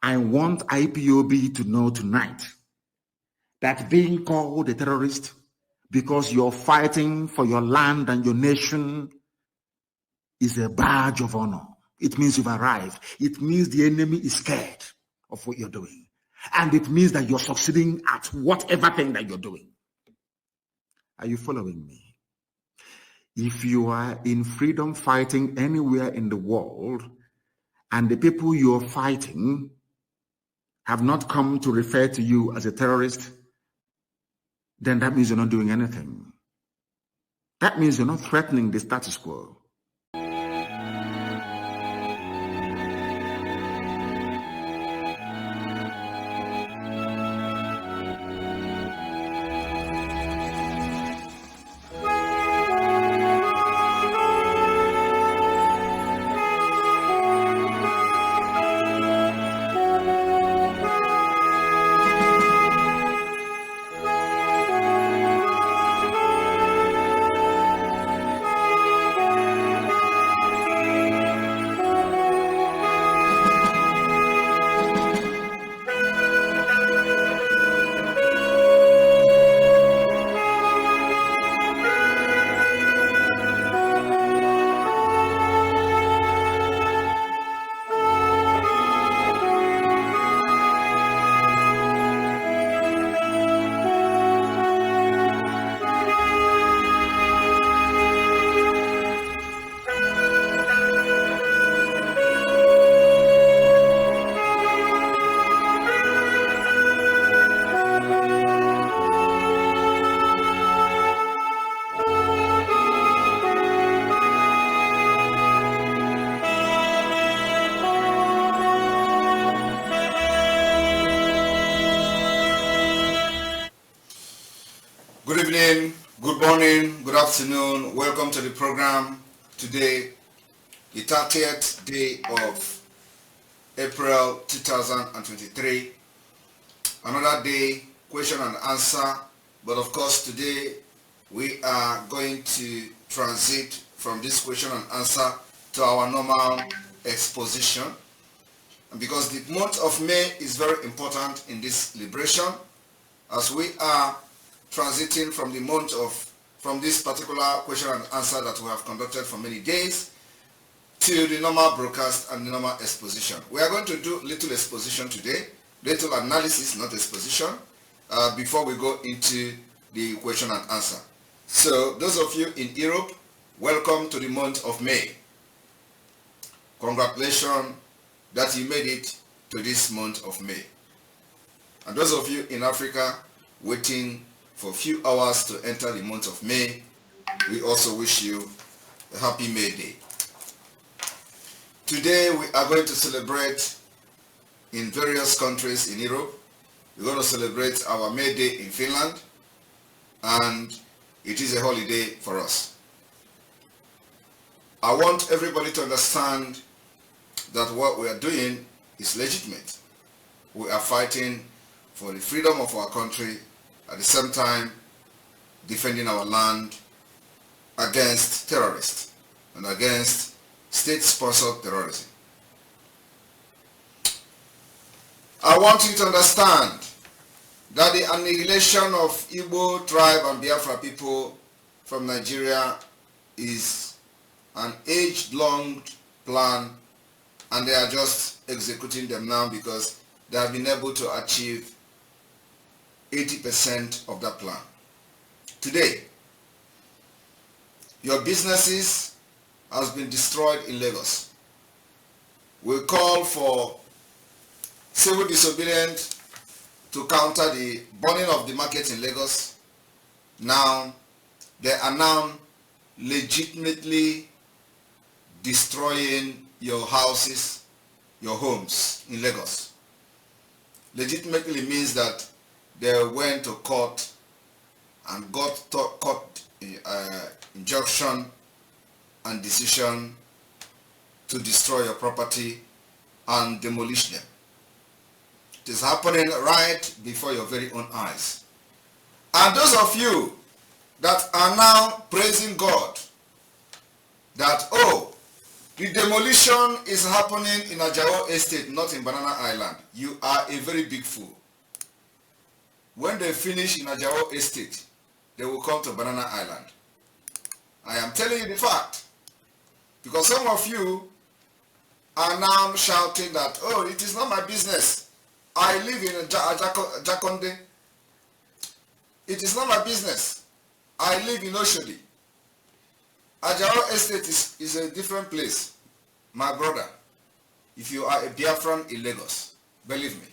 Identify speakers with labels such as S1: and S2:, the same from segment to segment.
S1: I want IPOB to know tonight that being called a terrorist because you're fighting for your land and your nation is a badge of honor. It means you've arrived. It means the enemy is scared of what you're doing. And it means that you're succeeding at whatever thing that you're doing. Are you following me? If you are in freedom fighting anywhere in the world, and the people you're fighting have not come to refer to you as a terrorist, then that means you're not doing anything. That means you're not threatening the status quo.
S2: Good evening, good morning, good afternoon. Welcome to the program today, the 30th day of April 2023. Another day, question and answer. But of course, today we are going to transit from this question and answer to our normal exposition. And because the month of May is very important in this liberation, as we are transiting from the month of, from this particular question and answer that we have conducted for many days to the normal broadcast and the normal exposition. We are going to do little exposition today, little analysis, not exposition, before we go into the question and answer. So those of you in Europe, welcome to the month of May. Congratulations that you made it to this month of May. And those of you in Africa waiting for a few hours to enter the month of May, we also wish you a happy May Day. Today we are going to celebrate in various countries in Europe. We're going to celebrate our May Day in Finland, and it is a holiday for us. I want everybody to understand that what we are doing is legitimate. We are fighting for the freedom of our country, at the same time defending our land against terrorists and against state-sponsored terrorism. I want you to understand that the annihilation of Igbo tribe and Biafra people from Nigeria is an age-long plan, and they are just executing them now because they have been able to achieve 80% of that plan. Today, your businesses has been destroyed in Lagos. We call for civil disobedience to counter the burning of the market in Lagos. Now, they are now legitimately destroying your houses, your homes in Lagos. Legitimately means that they went to court and got court injunction and decision to destroy your property and demolish them. It is happening right before your very own eyes. And those of you that are now praising God that, oh, The demolition is happening in Ajao Estate, not in Banana Island. You are a very big fool. When they finish in Ajao Estate, they will come to Banana Island. I am telling you the fact. Because some of you are now shouting that, oh, it is not my business. I live in Jakonde. It is not my business. I live in Oshodi. Ajao Estate is a different place. My brother, if you are a Biafran in Lagos, believe me,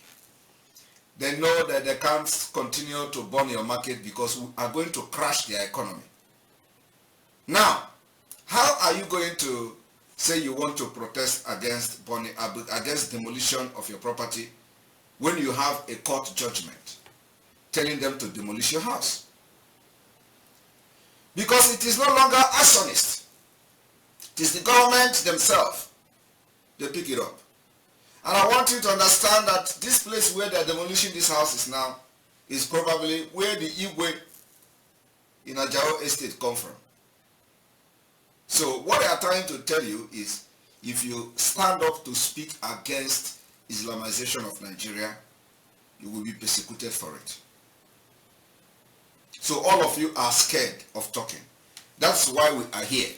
S2: they know that they can't continue to burn your market because we are going to crash their economy. Now, how are you going to say you want to protest against burning, against demolition of your property when you have a court judgment telling them to demolish your house? Because it is no longer arsonist. It is the government themselves. They pick it up. And I want you to understand that this place where they are demolishing this house is now is probably where the Igwe in Ajao Estate come from. So what they are trying to tell you is, if you stand up to speak against Islamization of Nigeria, you will be persecuted for it. So all of you are scared of talking. That's why we are here.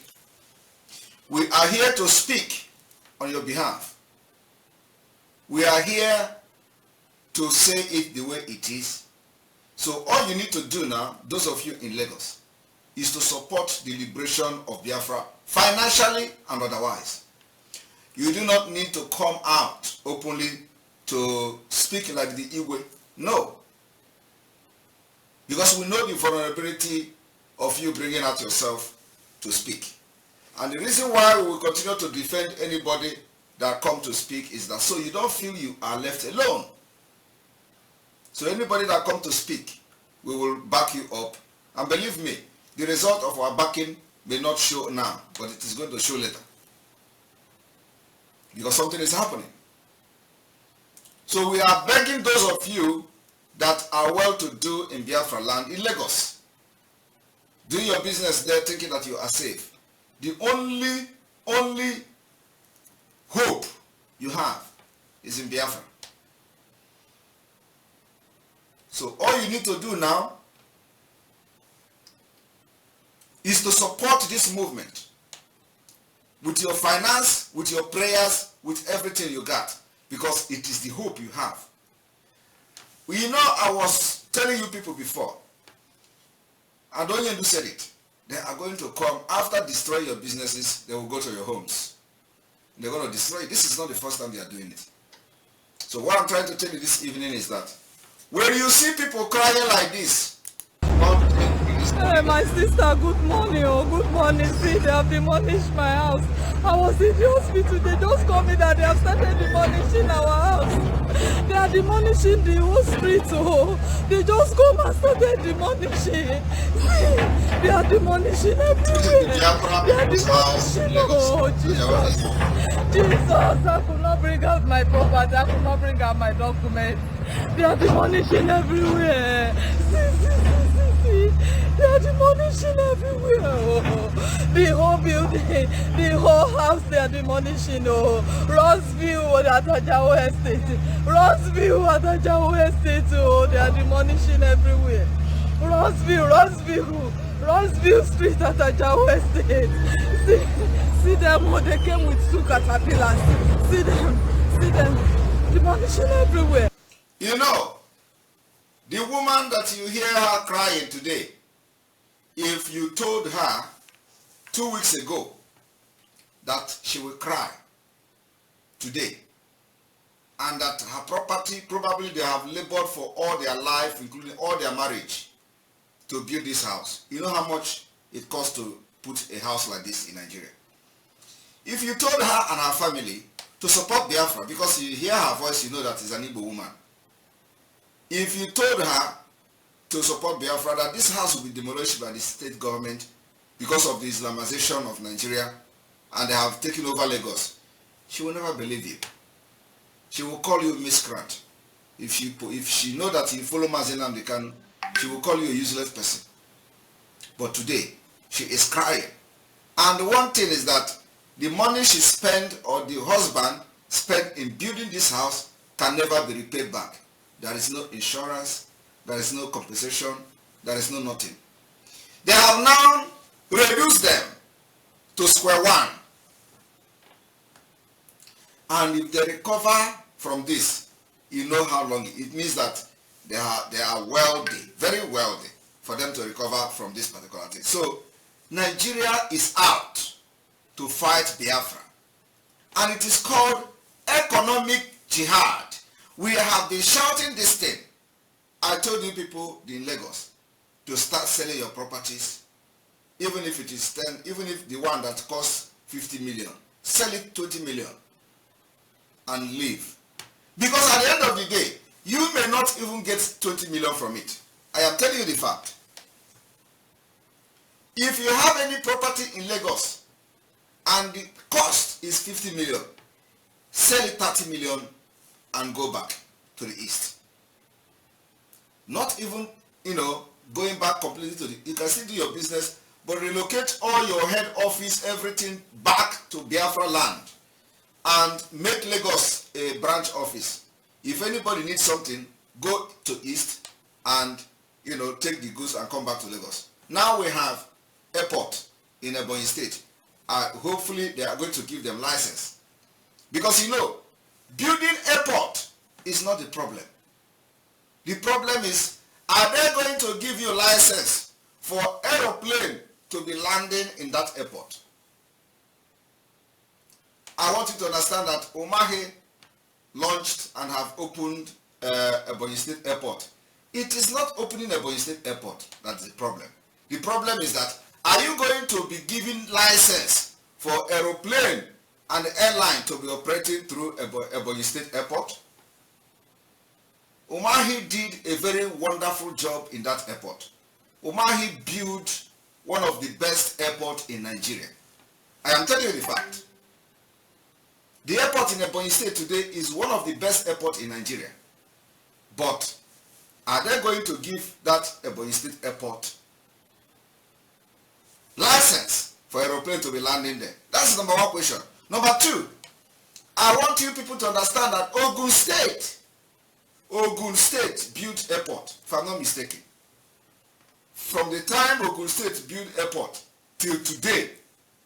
S2: We are here to speak on your behalf. We are here to say it the way it is. So all you need to do now, those of you in Lagos, is to support the liberation of Biafra financially and otherwise. You do not need to come out openly to speak like the Igwe. No. Because we know the vulnerability of you bringing out yourself to speak. And the reason why we will continue to defend anybody that come to speak is that so you don't feel you are left alone. So anybody that come to speak, we will back you up. And believe me, the result of our backing may not show now, but it is going to show later. Because something is happening. So we are begging those of you that are well-to-do in Biafra land, in Lagos. Do your business there thinking that you are safe. The only hope you have is in Biafra. So all you need to do now is to support this movement with your finance, with your prayers, with everything you got, because it is the hope you have. You know, I was telling you people before, and Onyendu said it, they are going to come after destroying your businesses. They will go to your homes. They're going to destroy it. This is not the first time they are doing it. So what I'm trying to tell you this evening is that when you see people crying like this,
S3: hey, my sister, good morning. Oh, good morning. See, they have demolished my house. I was in the hospital. They just called me that they have started demolishing our house. They are demolishing the whole street. Oh, they just come and started demolishing. See, they are demolishing everywhere. They are demolishing. Oh, Jesus. Jesus, I could not bring out my property. I could not bring out my documents. They are demolishing everywhere. See. They are demolishing everywhere. Oh. The whole building, the whole house, they are demolishing. Oh. Rossville at Ajao Estate. Rossville at Ajao Estate. Oh, they are demolishing everywhere. Rossville Street at Ajao Estate. See them. Oh, they came with 2 caterpillars. See them. Demolishing everywhere.
S2: You know, the woman that you hear her crying today, if you told her 2 weeks ago that she will cry today, and that her property, probably they have labored for all their life, including all their marriage, to build this house. You know how much it costs to put a house like this in Nigeria? If you told her and her family to support Biafra, because you hear her voice, you know that is an Igbo woman. If you told her to support Biafra, that this house will be demolished by the state government because of the Islamization of Nigeria, and they have taken over Lagos, she will never believe you. She will call you a miscreant. If she know that you follow Mazen Nnamdi Kanu, she will call you a useless person. But today, she is crying. And the one thing is that the money she spent or the husband spent in building this house can never be repaid back. There is no insurance, there is no compensation, there is no nothing. They have now reduced them to square one. And if they recover from this, you know how long it means that they are wealthy, very wealthy, for them to recover from this particular thing. So Nigeria is out to fight Biafra, and it is called economic jihad. We have been shouting this thing. I told you people in Lagos to start selling your properties, even if it is 10, even if the one that costs 50 million, sell it 20 million and leave. Because at the end of the day, you may not even get 20 million from it. I am telling you the fact. If you have any property in Lagos and the cost is 50 million, sell it 30 million and go back to the east. Not even, going back completely to you can still do your business, but relocate all your head office, everything back to Biafra land and make Lagos a branch office. If anybody needs something, go to east and, take the goods and come back to Lagos. Now we have airport in Ebonyi State. Hopefully they are going to give them license. Because building airport is not the problem. The problem is, are they going to give you license for aeroplane to be landing in that airport? I want you to understand that Umahi launched and have opened Ebonyi State Airport. It is not opening Ebonyi State Airport that's the problem. The problem is that, are you going to be giving license for aeroplane and airline to be operating through Ebonyi State Airport? Umahi did a very wonderful job in that airport. Umahi built one of the best airports in Nigeria. I am telling you the fact. The airport in Ebonyi State today is one of the best airports in Nigeria. But are they going to give that Ebonyi State Airport license for aeroplane to be landing there? That's number one question. Number two, I want you people to understand that Ogun State built airport, if I'm not mistaken. From the time Ogun State built airport till today,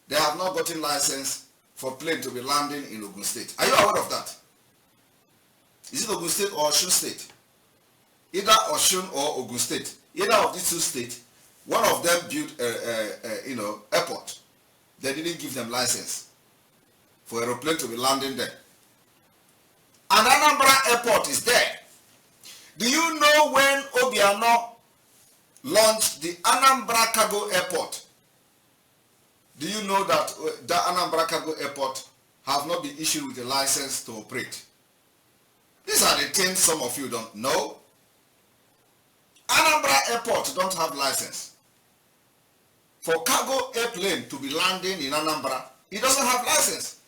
S2: they have not gotten license for plane to be landing in Ogun State. Are you aware of that? Is it Ogun State or Osun State? Either Osun or Ogun State. Either of these two states, one of them built airport. They didn't give them license for aeroplane to be landing there. And Anambra Airport is there. Do you know when Obiano launched the Anambra Cargo Airport? Do you know that the Anambra Cargo Airport have not been issued with a license to operate? These are the things some of you don't know. Anambra Airport don't have license. For cargo airplane to be landing in Anambra, it doesn't have license.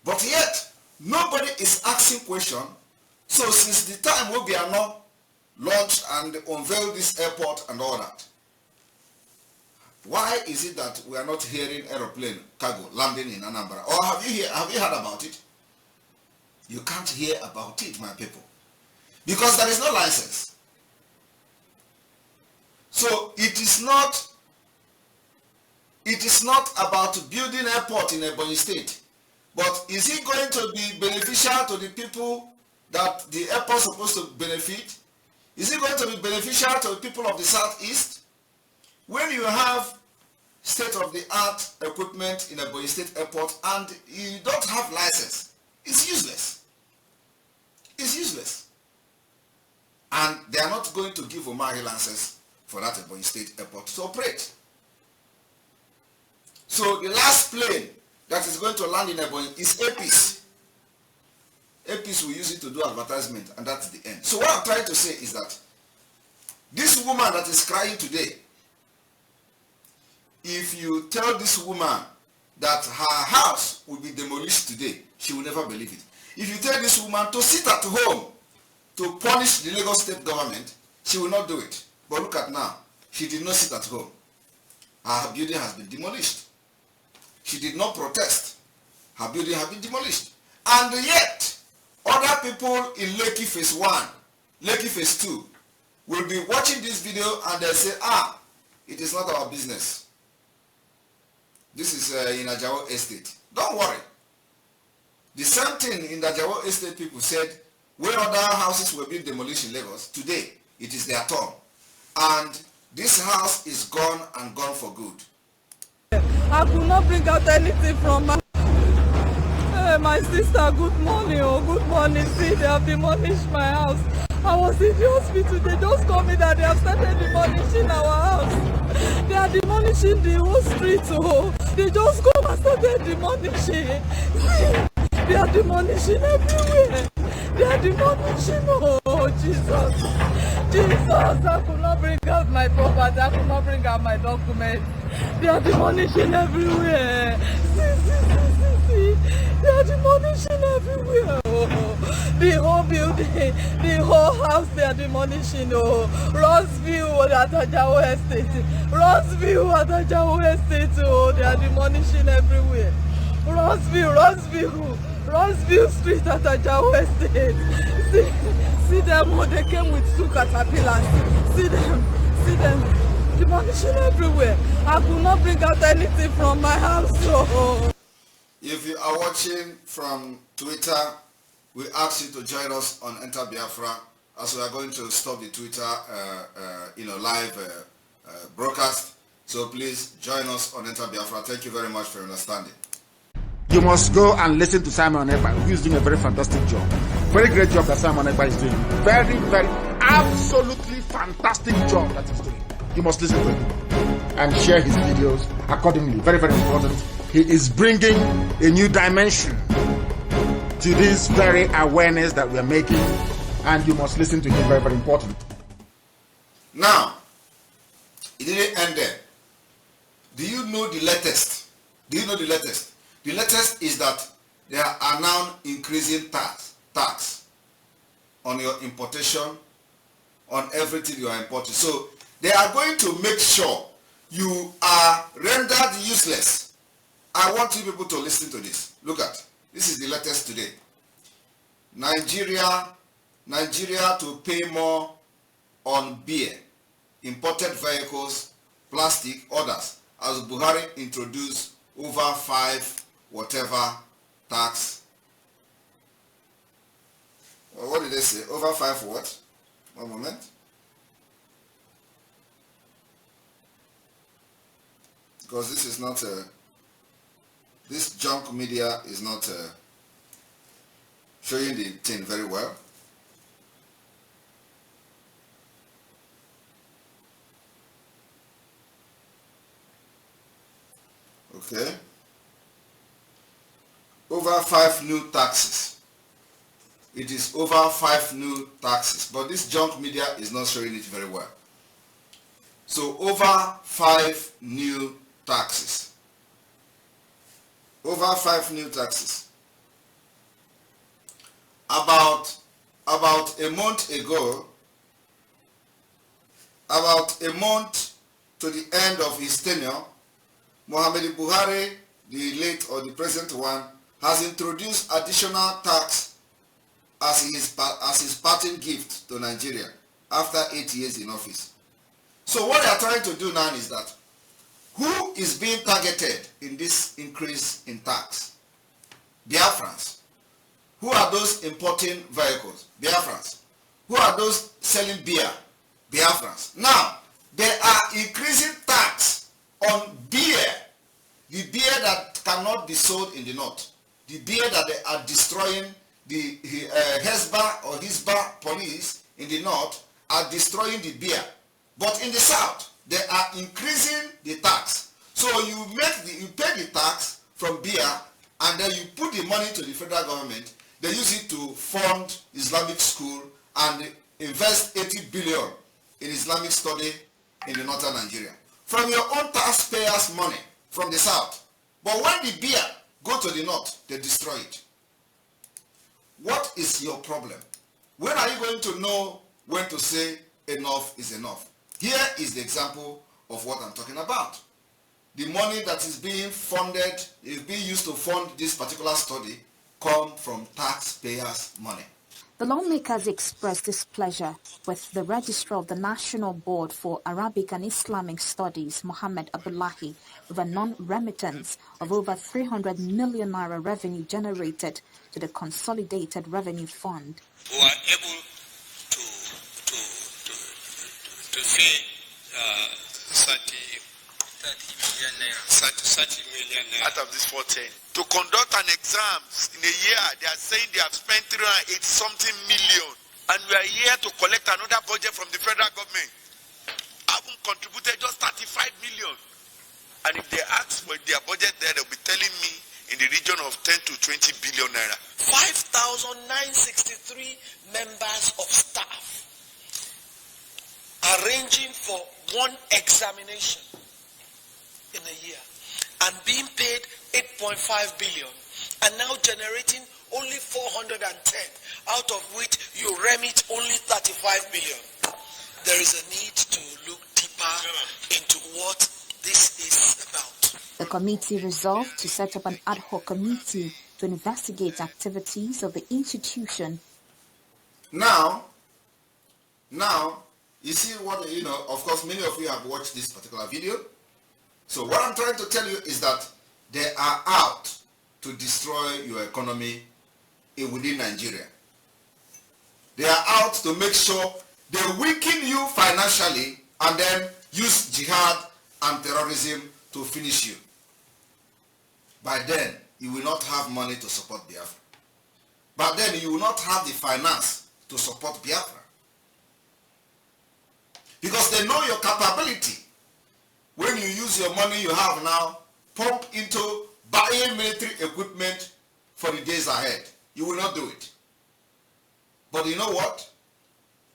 S2: But yet, nobody is asking question. So since the time Obiano launched and unveiled this airport and all that, why is it that we are not hearing aeroplane cargo landing in Anambra? Or have you heard about it? You can't hear about it, my people, because there is no license. So it is not about building airport in Ebonyi State, but is it going to be beneficial to the people that the airport is supposed to benefit? Is it going to be beneficial to the people of the southeast? When you have state-of-the-art equipment in Ebonyi State Airport and you don't have license, it's useless. It's useless. And they are not going to give Umahi license for that Ebonyi State Airport to operate. So the last plane that is going to land in Ebonyi is APIS. APIS will use it to do advertisement, and that's the end. So what I'm trying to say is that this woman that is crying today, if you tell this woman that her house will be demolished today, she will never believe it. If you tell this woman to sit at home to punish the Lagos state government, she will not do it. But look at now, she did not sit at home. Her building has been demolished. She did not protest. her building have been demolished. And yet, other people in Lekki Phase 1, Lekki Phase 2, will be watching this video and they'll say, it is not our business. This is in Ajawo Estate. Don't worry. The same thing in the Ajawo Estate people said, where other houses were being demolished in Lagos, today it is their turn. And this house is gone and gone for good.
S3: I could not bring out anything from my sister. Good morning, good morning. See, they have demolished my house. I was in the hospital. They just called me that they have started demolishing our house. They are demolishing the whole street. They just come and started demolishing. See, they are demolishing everywhere. They are demolishing. Oh, Jesus. Jesus, I could not bring out my property. I could not bring out my documents. They are demolishing everywhere. See. They are demolishing everywhere. Oh, the whole building, the whole house, they are demolishing. Oh, Rossville at Ajawo Estate. Rossville at Ajawo Estate. Oh, they are demolishing everywhere. Rossville Street at Ajawo Estate. See them, they came with 2 caterpillars. See them, demolishing everywhere. I could not bring out anything from my house. Oh.
S2: If you are watching from Twitter, we ask you to join us on Enter Biafra, as we are going to stop the Twitter live broadcast. So please join us on Enter Biafra. Thank you very much for your understanding.
S1: You must go and listen to Simon Ekpa, who is doing a very fantastic job. Very great job that Simon Ekpa is doing. Very, very, absolutely fantastic job that he's doing. You must listen to him and share his videos accordingly. Very, very important. He is bringing a new dimension to this very awareness that we are making, and you must listen to him. Very, very important.
S2: Now, it didn't end there. Do you know the latest? The latest is that there are now increasing tax on your importation, on everything you are importing. So they are going to make sure you are rendered useless. I want you people to listen to this. Look at, this is the latest today. Nigeria to pay more on beer, imported vehicles, plastic, others, as Buhari introduced over 5 whatever tax. Well, what did they say? Over 5 what? One moment. Because this is not this junk media is not showing the thing very well. Okay. Over 5 new taxes. It is over 5 new taxes, but this junk media is not showing it very well. So over 5 new taxes. Over 5 new taxes. About a month ago, about a month to the end of his tenure, Muhammadu Buhari, the late or the present one, has introduced additional tax as his parting gift to Nigeria after 8 years in office. So what they are trying to do now is that who is being targeted in this increase in tax? Biafrans. Who are those importing vehicles? Biafrans. Who are those selling beer? Biafrans. Now, they are increasing tax on beer. The beer that cannot be sold in the north. The beer that they are destroying, the Hezbollah or Hizbah police in the north are destroying the beer. But in the south, they are increasing the tax. So you pay the tax from beer, and then you put the money to the federal government. They use it to fund Islamic school and invest 80 billion in Islamic study in the northern Nigeria. From your own taxpayers' money from the south. But when the beer go to the north, they destroy it. What is your problem? When are you going to know when to say enough is enough? Here is the example of what I'm talking about. the money that is being funded, is being used to fund this particular study, come from taxpayers' money.
S4: The lawmakers expressed displeasure with the Registrar of the National Board for Arabic and Islamic Studies, Mohammed Abdullahi, with a non-remittance of over 300 million naira revenue generated to the Consolidated Revenue Fund.
S5: We were able to pay 30 million naira out of this 14. To conduct an exams in a year, they are saying they have spent 380 something million, and we are here to collect another budget from the federal government. I haven't contributed just 35 million. And if they ask for their budget there, they'll be telling me in the region of 10 to 20 billion naira. 5,963 members of staff arranging for one examination in a year and being paid 8.5 billion and now generating only 410, out of which you remit only 35 billion. There is a need to look deeper into what this is about.
S4: The committee resolved to set up an ad hoc committee to investigate activities of the institution.
S2: Now, you see what, of course, many of you have watched this particular video. So what I'm trying to tell you is that they are out to destroy your economy within Nigeria. They are out to make sure they weaken you financially and then use jihad and terrorism to finish you. By then, you will not have money to support Biafra. But then you will not have the finance to support Biafra. Because they know your capability. When you use your money you have now, pump into buying military equipment for the days ahead. You will not do it. But you know what?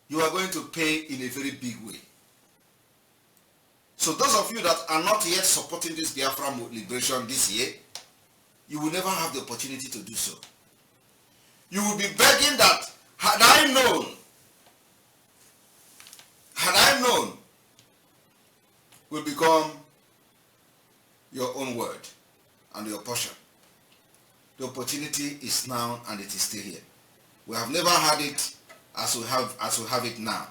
S2: You are going to pay in a very big way. So those of you that are not yet supporting this Biafra liberation this year, you will never have the opportunity to do so. You will be begging that, had I known, will become your own word and your portion. The opportunity is now and it is still here. We have never had it as we have it now.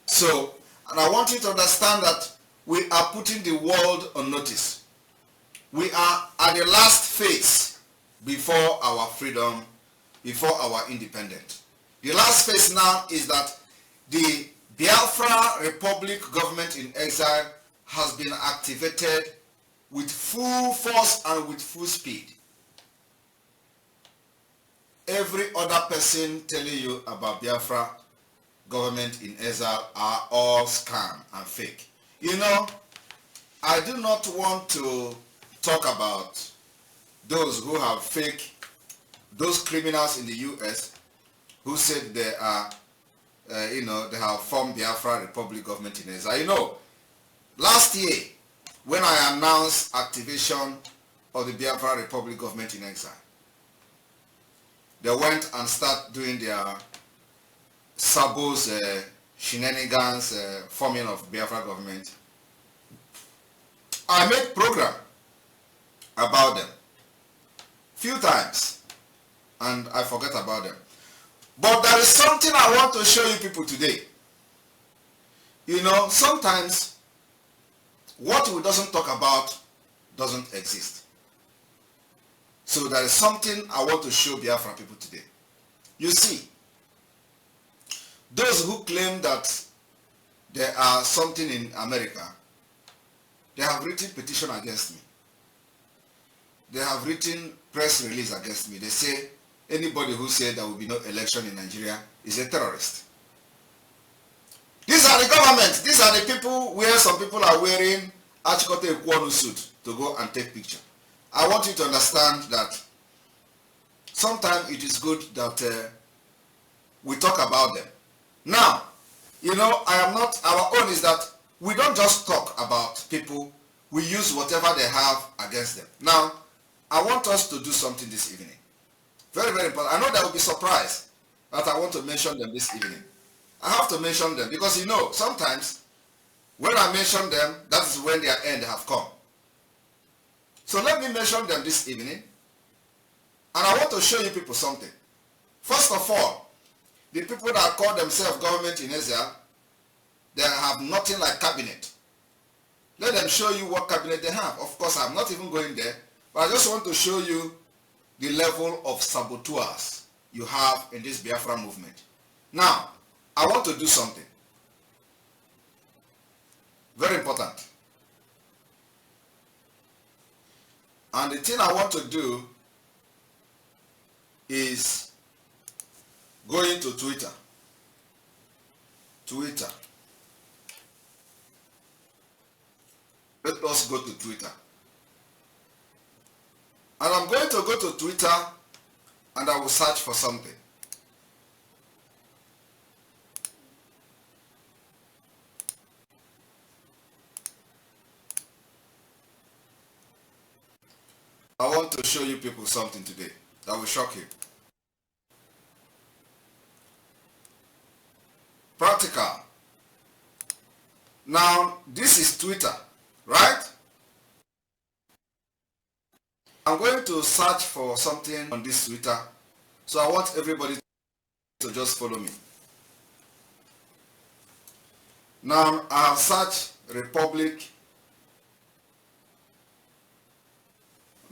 S2: So, and I want you to understand that we are putting the world on notice. We are at the last phase before our freedom, before our independence. The last phase now is that the Biafra Republic government in exile has been activated with full force and with full speed. Every other person telling you about Biafra government in exile are all scam and fake. You know, I do not want to talk about those who have fake, those criminals in the US who said they are, they have formed Biafra Republic government in exile. You know, last year, when I announced activation of the Biafra Republic government in exile, they went and started doing their Sabo's shenanigans, forming of Biafra government. I made program about them few times and I forget about them. But there is something I want to show you people today. You know, sometimes what we doesn't talk about doesn't exist. So there is something I want to show Biafra people today. You see, those who claim that there are something in America, they have written petition against me. They have written press release against me. They say anybody who said there will be no election in Nigeria is a terrorist. These are the government. These are the people where some people are wearing Achikote Ekwonu suit to go and take picture. I want you to understand that sometimes it is good that we talk about them. Now, you know, our own is that we don't just talk about people, we use whatever they have against them. Now, I want us to do something this evening. Very, very important. I know they will be surprised that I want to mention them this evening. I have to mention them because, you know, sometimes When I mention them, that is when their end have come. So let me mention them this evening. And I want to show you people something. First of all, the people that call themselves government in Israel, they have nothing like cabinet. Let them show you what cabinet they have. Of course, I'm not even going there, but I just want to show you the level of saboteurs you have in this Biafra movement. Now, I want to do something. Very important. And the thing I want to do is going to Twitter. Let us go to Twitter. And I'm going to go to Twitter and I will search for something. I want to show you people something today that will shock you. Practical. Now, this is Twitter, right? I'm going to search for something on this Twitter, so I want everybody to just follow me. Now, I have searched Republic,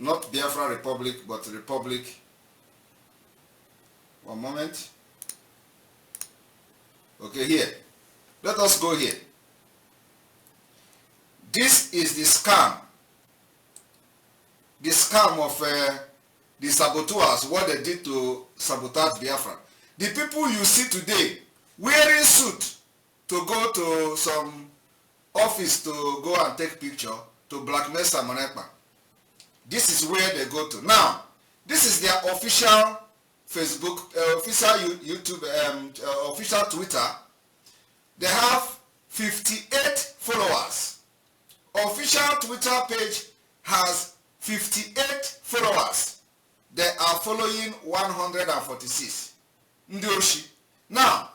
S2: not Biafra Republic, but Republic. One moment. Okay, here. Let us go here. This is the scam. The scam of the saboteurs, what they did to sabotage Biafra. The people you see today wearing suit to go to some office to go and take picture to blackmail Simon Ekpa. This is where they go to. Now, this is their official Facebook, official YouTube, official Twitter. They have 58 followers. Official Twitter page has 58 followers. They are following 146. Ndioshi. Now,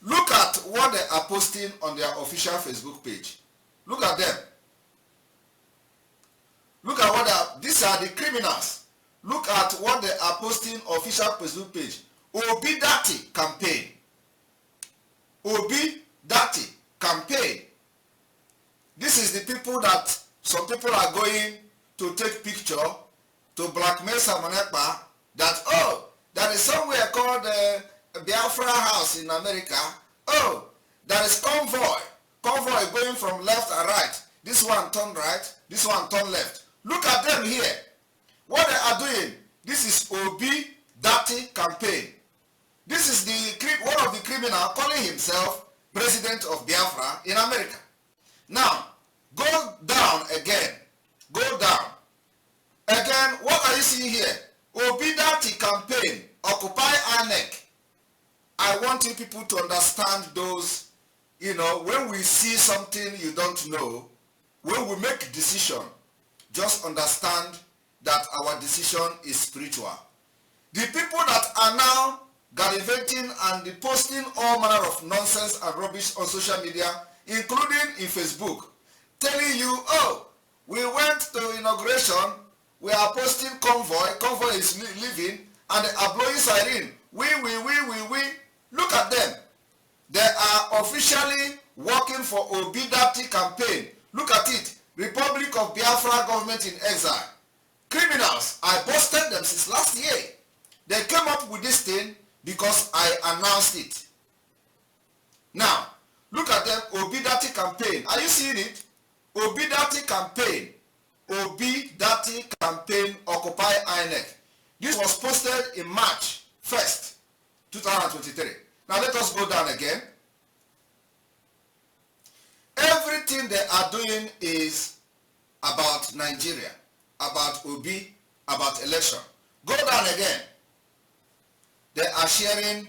S2: look at what they are posting on their official Facebook page. Look at them. Look at what they are, these are the criminals. Look at what they are posting official Facebook page. Obi Dati campaign. Obi Dati campaign. This is the people that some people are going to take picture to blackmail Simon Ekpa that, oh, there is somewhere called Biafra House in America. Oh, there is convoy. Convoy going from left and right. This one turn right, this one turn left. Look at them here. What they are doing, this is Obi Dati campaign. This is the one of the criminals calling himself President of Biafra in America. Now, go down again. Go down. Again, what are you seeing here? Obi Dati campaign, Occupy INEC. I want you people to understand those, you know, when we see something you don't know, when we make a decision, just understand that our decision is spiritual. The people that are now gallivanting and posting all manner of nonsense and rubbish on social media, including in Facebook, telling you, oh, we went to inauguration, we are posting convoy is leaving, and they are blowing siren. We. Look at them. They are officially working for Obi Dati campaign. Look at it. Republic of Biafra government in exile. Criminals. I busted them since last year. They came up with this thing because I announced it. Now, look at them. Obi Dati campaign. Are you seeing it? Obi Dati campaign. Obi Dati campaign Occupy INEC. This was posted in March 1st, 2023. Now let us go down again. Everything they are doing is about Nigeria, about Obi, about election. Go down again. They are sharing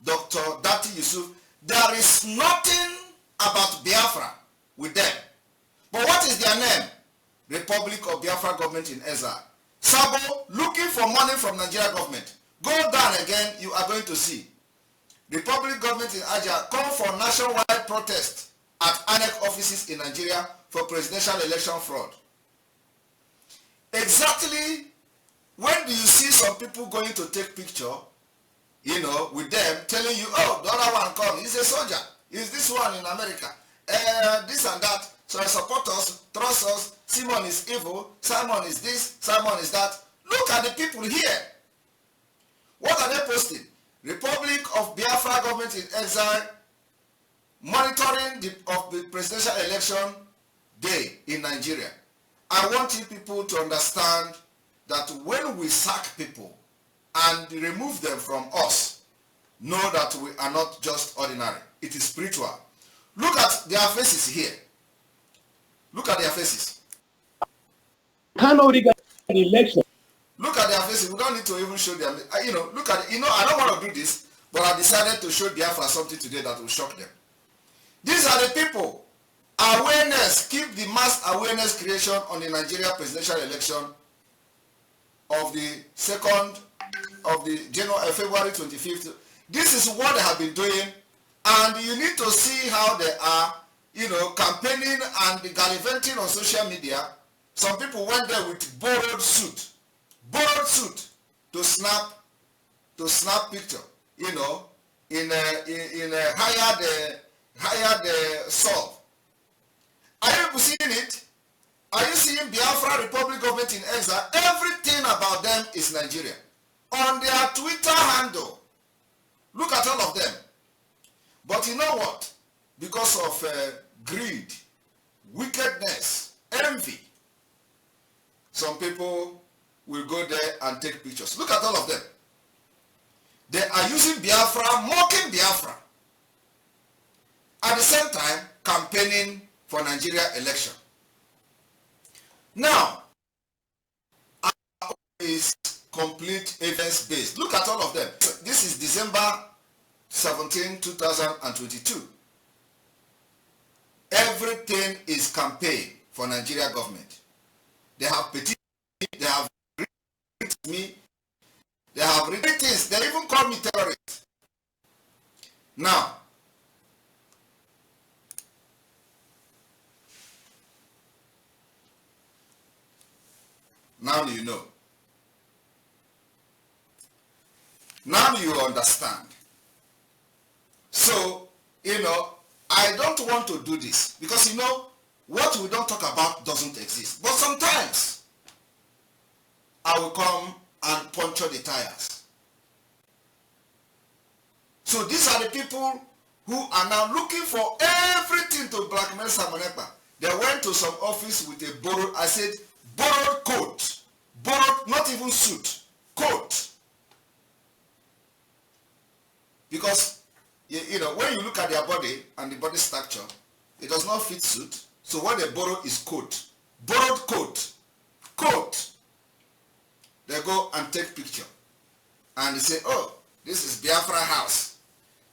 S2: Dr. Dati Yusuf. There is nothing about Biafra with them. But what is their name? Republic of Biafra government in exile. Sabo looking for money from Nigeria government. Go down again, you are going to see. Republic government in Asia call for nationwide protest at ANEC offices in Nigeria for presidential election fraud. Exactly when do you see some people going to take picture, with them, telling you, oh, the other one come, he's a soldier, he's this one in America, this and that, so support us, trust us, Simon is evil, Simon is this, Simon is that. Look at the people here. What are they posting? Republic of Biafra government in exile, monitoring the presidential election day in Nigeria. I want you people to understand that when we sack people and remove them from us, know that we are not just ordinary. It is spiritual. Look at their faces here. Look at their faces.
S6: Election.
S2: Look at their faces. We don't need to even show them. Look at it. I don't want to do this, but I decided to show Biafra something today that will shock them. These are the people. Awareness. Keep the mass awareness creation on the Nigeria presidential election of the 2nd of the February 25th. This is what they have been doing, and you need to see how they are, campaigning and gallivanting on social media. Some people went there with borrowed suit to snap picture, in a hired solve. Are you seeing it? Are you seeing Biafra Republic government in exile? Everything about them is Nigeria. On their Twitter handle, look at all of them. But you know what? Because of greed, wickedness, envy, some people will go there and take pictures. Look at all of them. They are using Biafra, mocking Biafra. At the same time, campaigning for Nigeria election. Now, is complete evidence-based. Look at all of them. This is December 17, 2022. Everything is campaign for Nigeria government. They have petitioned, they have written me, they have written things, they even call me terrorist. Now, you know. Now you understand. So, I don't want to do this because, what we don't talk about doesn't exist. But sometimes, I will come and puncture the tires. So these are the people who are now looking for everything to blackmail Simon Ekpa. They went to some office with a borrowed, I said, borrowed coat. Borrowed, not even suit, coat. Because, when you look at their body and the body structure, it does not fit suit. So what they borrow is coat. Borrowed coat. Coat. They go and take picture. And they say, oh, this is Biafra house.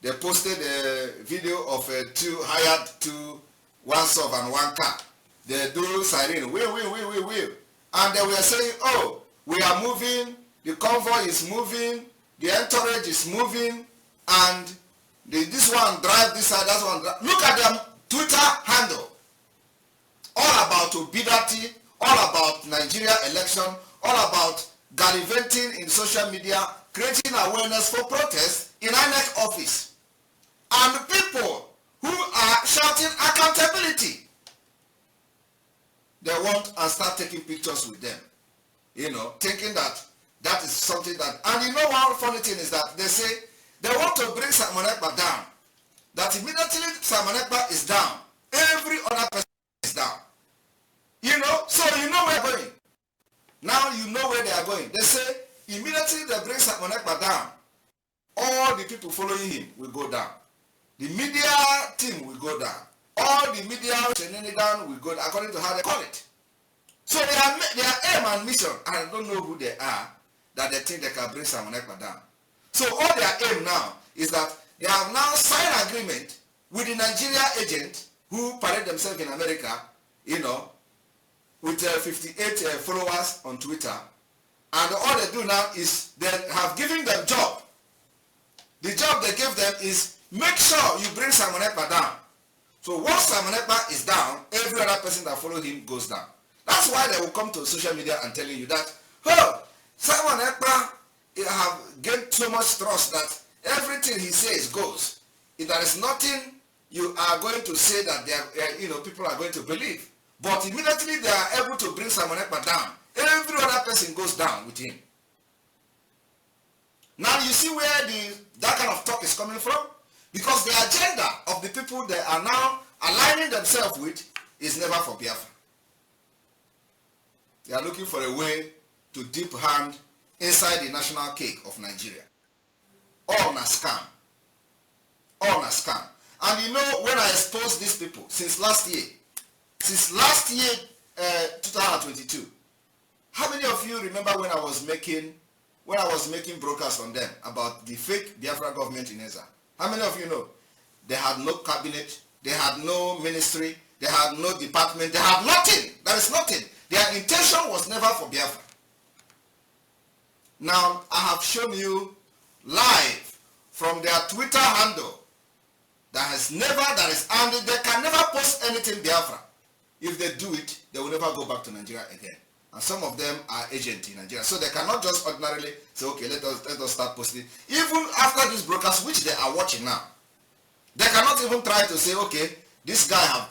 S2: They posted a video of two, one serve and one car. They do siren, wheel. And they were saying, oh, we are moving, the convoy is moving, the entourage is moving, and this one drive this side, that one drive. Look at their Twitter handle. All about obedient, all about Nigeria election, all about gallivanting in social media, creating awareness for protest in INEC office. And people who are shouting accountability, they want and start taking pictures with them, thinking that is something that, and one funny thing is that they say they want to bring Simon Ekpa down, that immediately Simon Ekpa is down, every other person is down, so where they're going. Now you know where they are going. They say immediately they bring Simon Ekpa down, all the people following him will go down, the media team will go down, all the media down will go down, according to how they call it. So their aim and mission, I don't know who they are, that they think they can bring Simon Ekpa down. So all their aim now is that they have now signed agreement with the Nigeria agent who parade themselves in America, with 58 followers on Twitter. And all they do now is they have given them job. The job they gave them is make sure you bring Simon Ekpa down. So once Simon Ekpa is down, every other person that follows him goes down. That's why they will come to social media and telling you that, oh, Simon Ekpa have gained so much trust that everything he says goes. If there is nothing you are going to say that people are going to believe. But immediately they are able to bring Simon Ekpa down. Every other person goes down with him. Now you see where that kind of talk is coming from? Because the agenda of the people they are now aligning themselves with is never for Biafra. They are looking for a way to dip hand inside the national cake of Nigeria. All na scam. All na scam. And you know, when I exposed these people since last year, 2022, how many of you remember when I was making broadcasts on them about the fake Biafra government in Eza? How many of you know? They had no cabinet, they had no ministry, they had no department, they had nothing. There is nothing. Their intention was never for Biafra. Now, I have shown you live from their Twitter handle they can never post anything Biafra. If they do it, they will never go back to Nigeria again. And some of them are agents in Nigeria. So they cannot just ordinarily say, okay, let us start posting. Even after this broadcast, which they are watching now, they cannot even try to say, okay, this guy have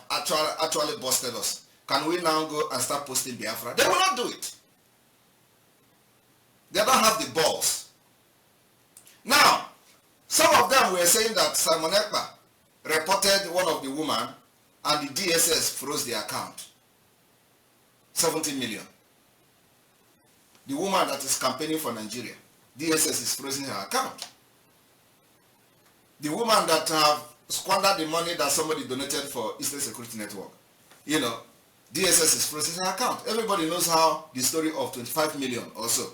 S2: actually busted us. Can we now go and start posting Biafra? They will not do it. They don't have the balls. Now, some of them were saying that Simon Ekpa reported one of the women and the DSS froze the account. 70 million. The woman that is campaigning for Nigeria, DSS is freezing her account. The woman that have squandered the money that somebody donated for Eastern Security Network, DSS is freezing her account. Everybody knows how the story of 25 million also,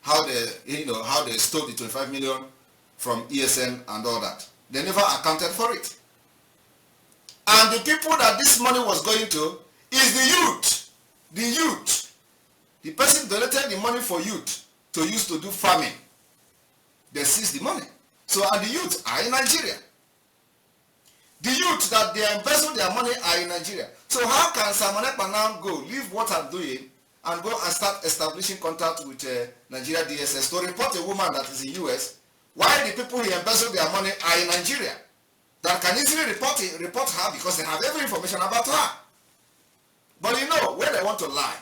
S2: how they stole the 25 million from ESN and all that. They never accounted for it. And the people that this money was going to is the youth. The youth. The person donated the money for youth to use to do farming. They seized the money. So, and the youth are in Nigeria. The youth that they embezzle their money are in Nigeria. So how can Simon Ekpa now go, leave what I'm doing, and go and start establishing contact with Nigeria DSS to report a woman that is in US, while the people who embezzle their money are in Nigeria, that can easily report her because they have every information about her. But when they want to lie,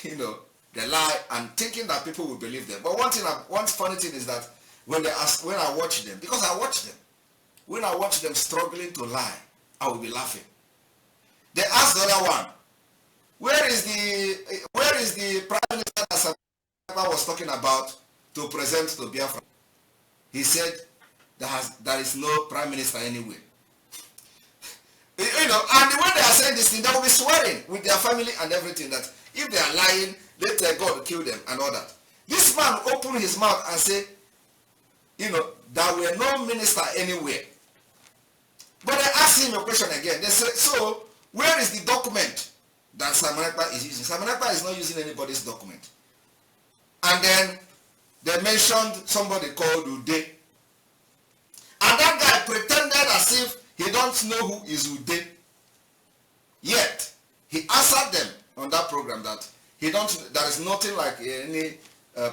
S2: they lie and thinking that people will believe them. But one funny thing is that when I watch them, because I watch them, when I watch them struggling to lie, I will be laughing. They ask the other one, where is the Prime Minister that Simon Ekpa was talking about to present to Biafra? He said there is no Prime Minister anywhere. And when they are saying this thing, they will be swearing with their family and everything that if they are lying, let God kill them and all that. This man opened his mouth and said, there were no minister anywhere. But I asked him a question again. They said, so where is the document that Simon Ekpa is using? Simon Ekpa is not using anybody's document. And then they mentioned somebody called Ude. And that guy pretended as if he don't know who is Ude. Yet, he answered them on that program that there is nothing like any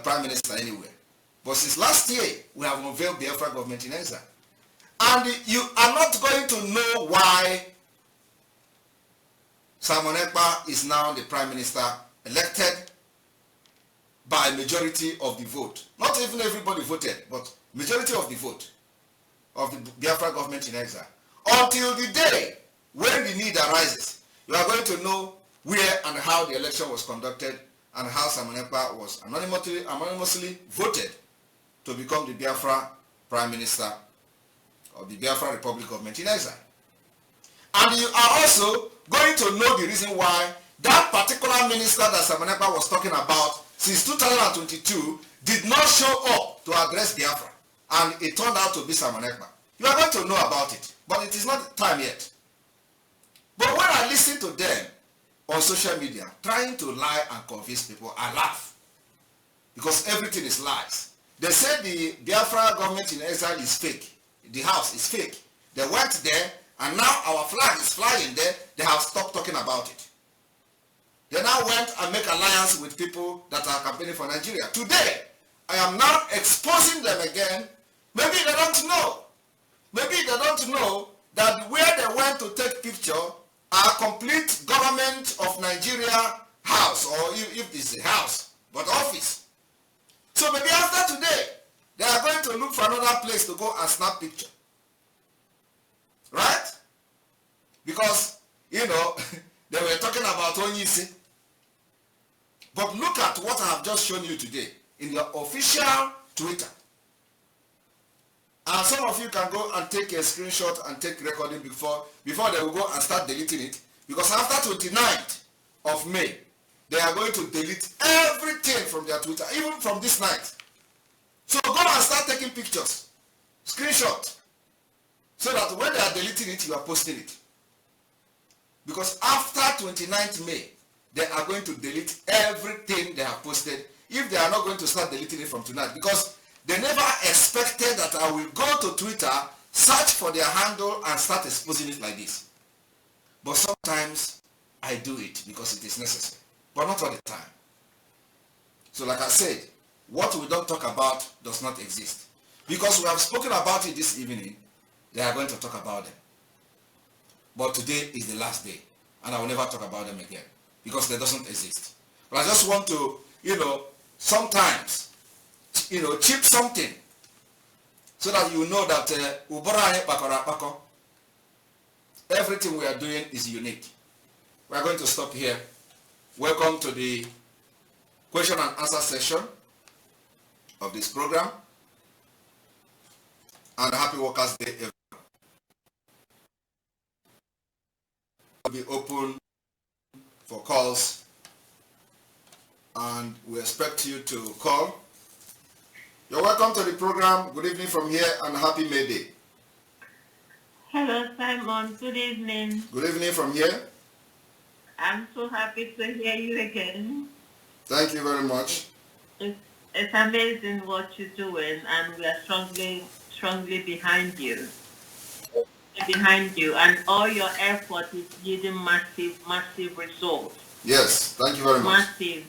S2: prime minister anywhere. But since last year, we have unveiled Biafra government in exile. And you are not going to know why Simon Ekpa is now the prime minister elected by majority of the vote. Not even everybody voted, but majority of the vote of the Biafra government in exile. Until the day when the need arises, you are going to know where and how the election was conducted and how Simon Ekpa was anonymously voted to become the Biafra Prime Minister of the Biafra Republic government in exile. And you are also going to know the reason why that particular minister that Simon Ekpa was talking about since 2022 did not show up to address Biafra. And it turned out to be Simon Ekpa. You are going to know about it, but it is not time yet. But when I listen to them on social media, trying to lie and convince people, I laugh. Because everything is lies. They said the Biafra government in exile is fake. The house is fake. They went there And now our flag is flying there. They have stopped talking about it. They now went and make alliance with people that are campaigning for Nigeria. Today, I am now exposing them again. Maybe they don't know. Maybe they don't know that where they went to take picture are complete government of Nigeria house, or if it's a house, but office. So maybe after today, they are going to look for another place to go and snap picture. Right? Because, you know, they were talking about Onyisi. But look at what I have just shown you today in your official Twitter. And some of you can go and take a screenshot and take recording before they will go and start deleting it. Because after 29th of May, they are going to delete everything from their Twitter, even from this night. So go and start taking pictures, screenshot, so that when they are deleting it, you are posting it. Because after 29th May, they are going to delete everything they have posted if they are not going to start deleting it from tonight. Because they never expected that I will go to Twitter, search for their handle and start exposing it like this. But sometimes I do it because it is necessary, but not all the time. So like I said, what we don't talk about does not exist. Because we have spoken about it this evening, they are going to talk about them. But today is the last day, and I will never talk about them again because they doesn't exist. But I just want to, sometimes, chip something so that you know that everything we are doing is unique. We are going to stop here. Welcome to the question and answer session of this program, and happy Workers' Day everyone. Will be open for calls, and we expect you to call. You're welcome to the program. Good evening from here, and happy May Day.
S6: Hello, Simon. Good evening.
S2: Good evening from here.
S6: I'm so happy to hear you again.
S2: Thank you very much.
S6: It's amazing what you're doing, and we are strongly behind you. And all your effort is yielding massive results.
S2: Yes, thank you very much.
S6: Massive.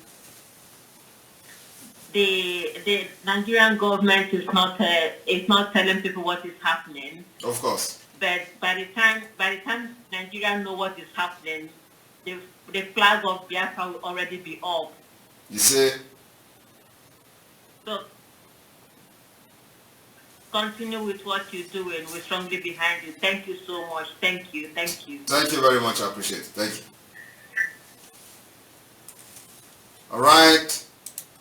S6: The Nigerian government is not telling people what is happening.
S2: Of course.
S6: But by the time Nigerians know what is happening, the flag of Biafra will already be up.
S2: You see?
S6: So continue with what you're doing. We're strongly behind you. Thank you so much. Thank you.
S2: Thank you very much. I appreciate it. Thank you. All right.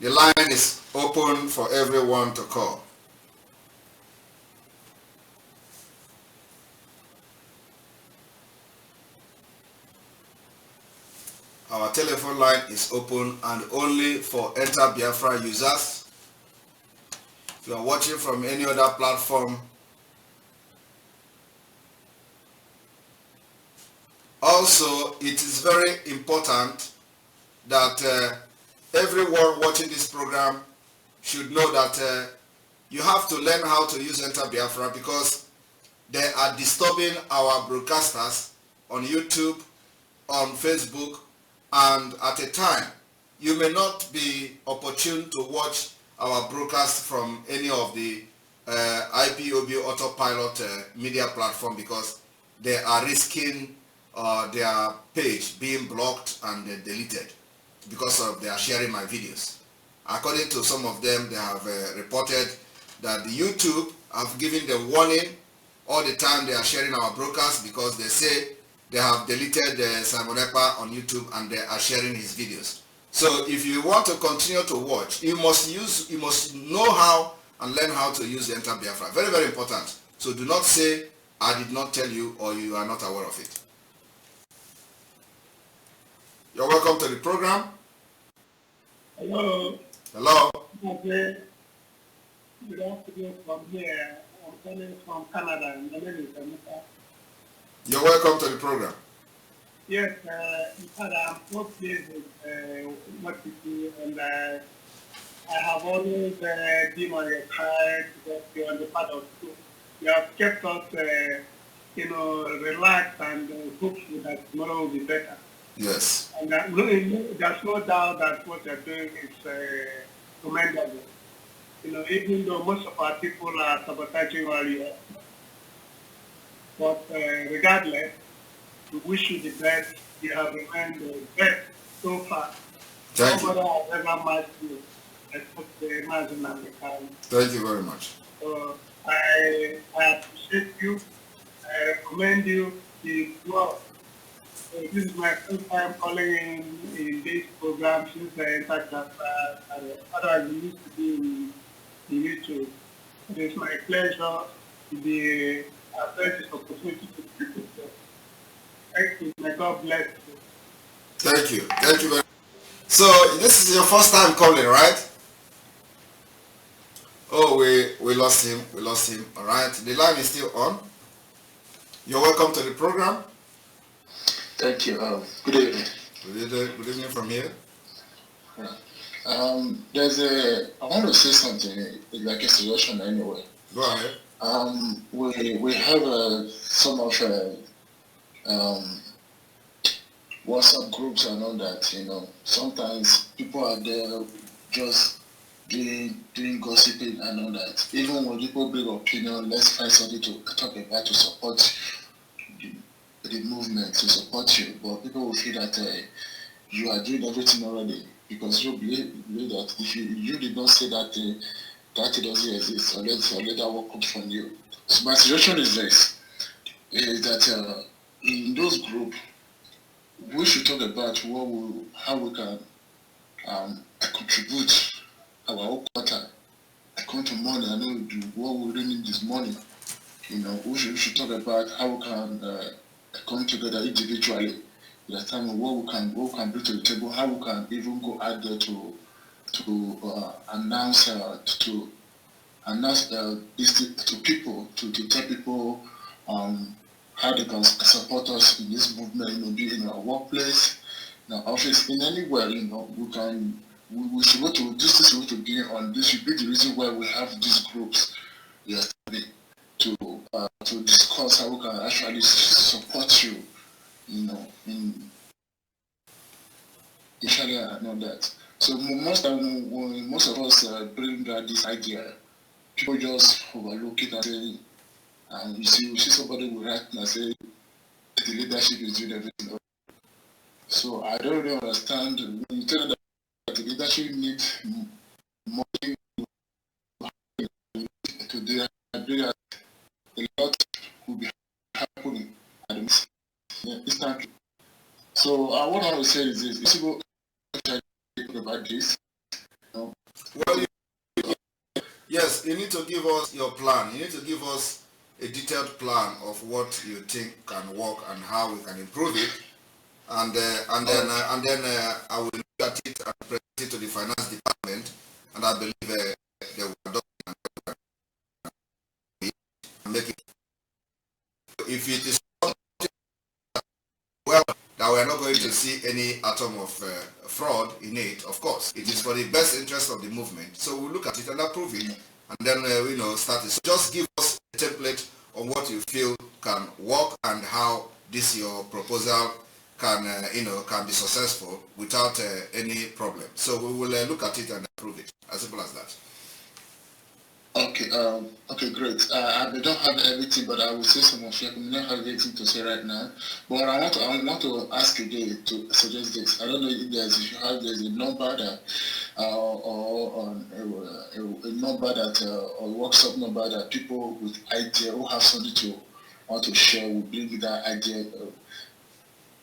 S2: The line is open for everyone to call. Our telephone line is open and only for Enter Biafra users. If you are watching from any other platform, also it is very important that everyone watching this program should know that you have to learn how to use Enter Biafra because they are disturbing our broadcasters on YouTube, on Facebook, and at a time you may not be opportune to watch our broadcast from any of the IPOB autopilot media platform because they are risking their page being blocked and deleted because of they are sharing my videos. According to some of them, they have reported that the YouTube have given them warning all the time they are sharing our broadcast because they say they have deleted Simon Ekpa on YouTube and they are sharing his videos. So if you want to continue to watch, you must know how and learn how to use the Enter Biafra. Very, very important. So do not say I did not tell you or you are not aware of it. You're welcome to the program.
S7: Hello.
S2: Hello.
S7: Okay. Good afternoon from here. I'm calling from Canada. My name is Anita.
S2: You're welcome to the program.
S7: Yes, in fact, I'm so pleased with what you do, and I have always been on your side because you're on the part of school. You have kept us relaxed and hopeful that tomorrow will be better.
S2: Yes.
S7: And there's no doubt that what they're doing is commendable. Even though most of our people are sabotaging our year, but regardless, we wish you the best. You have remained the best so far.
S2: Thank you.
S7: Nobody has ever matched you except the Imagine and the Karen.
S2: Thank you very much.
S7: So I appreciate you. I recommend you the work. This is my first time calling in this program since I entered Biafra. Otherwise, we used to be in YouTube. It is my pleasure to be afforded this opportunity to speak with you. Thank you. May God bless you.
S2: Thank you. Thank you very much. So this is your first time calling, right? Oh, we lost him. We lost him. All right. The line is still on. You're welcome to the program.
S8: Thank you. Good evening.
S2: Good evening from here.
S8: Yeah. I want to say something, like a suggestion anyway.
S2: Go ahead.
S8: We have some of WhatsApp groups and all that, sometimes people are there just doing gossiping and all that. Even when people bring opinion, let's find something to talk about to support the movement, to support you. But people will feel that you are doing everything already, because you believe that if you did not say that that it doesn't exist, or let that work out from you. So my suggestion is this, is that in those groups, we should talk about how we can contribute our own quarter. I come to money, I know what we really need this money. We should talk about how we can come together individually. At the time what we can bring to the table, how we can even go out there to announce this to people, to tell people how they can support us in this movement, be in our workplace, in our office, in anywhere, we should go to this is going to be on. This should be the reason why we have these groups to discuss how we can actually support you, in Italy and all that. So most of us bring this idea, people just overlook it and say, and you see somebody will write and say the leadership is doing everything. So I don't really understand when you tell them that the leadership needs money to do that, a lot will be happening at instantly. So what I would say is this: if you go about this,
S2: Well, yes, you need to give us your plan. You need to give us a detailed plan of what you think can work and how we can improve it, and then I will look at it and present it to the finance department, and I believe they will adopt it and make it. If it is well, that we are not going to see any atom of fraud in it, of course. It is for the best interest of the movement. So we'll look at it and approve it, and then start it. So just give us a template on what you feel can work and how this your proposal can can be successful without any problem. So we will look at it and approve it. As simple as that.
S8: Okay, okay, great. I don't have everything, but I will say some of you. I may not have anything to say right now, but I want to ask again to suggest this. I don't know if there's a number that or a number that or WhatsApp number that people with idea who have something to want to share will bring that idea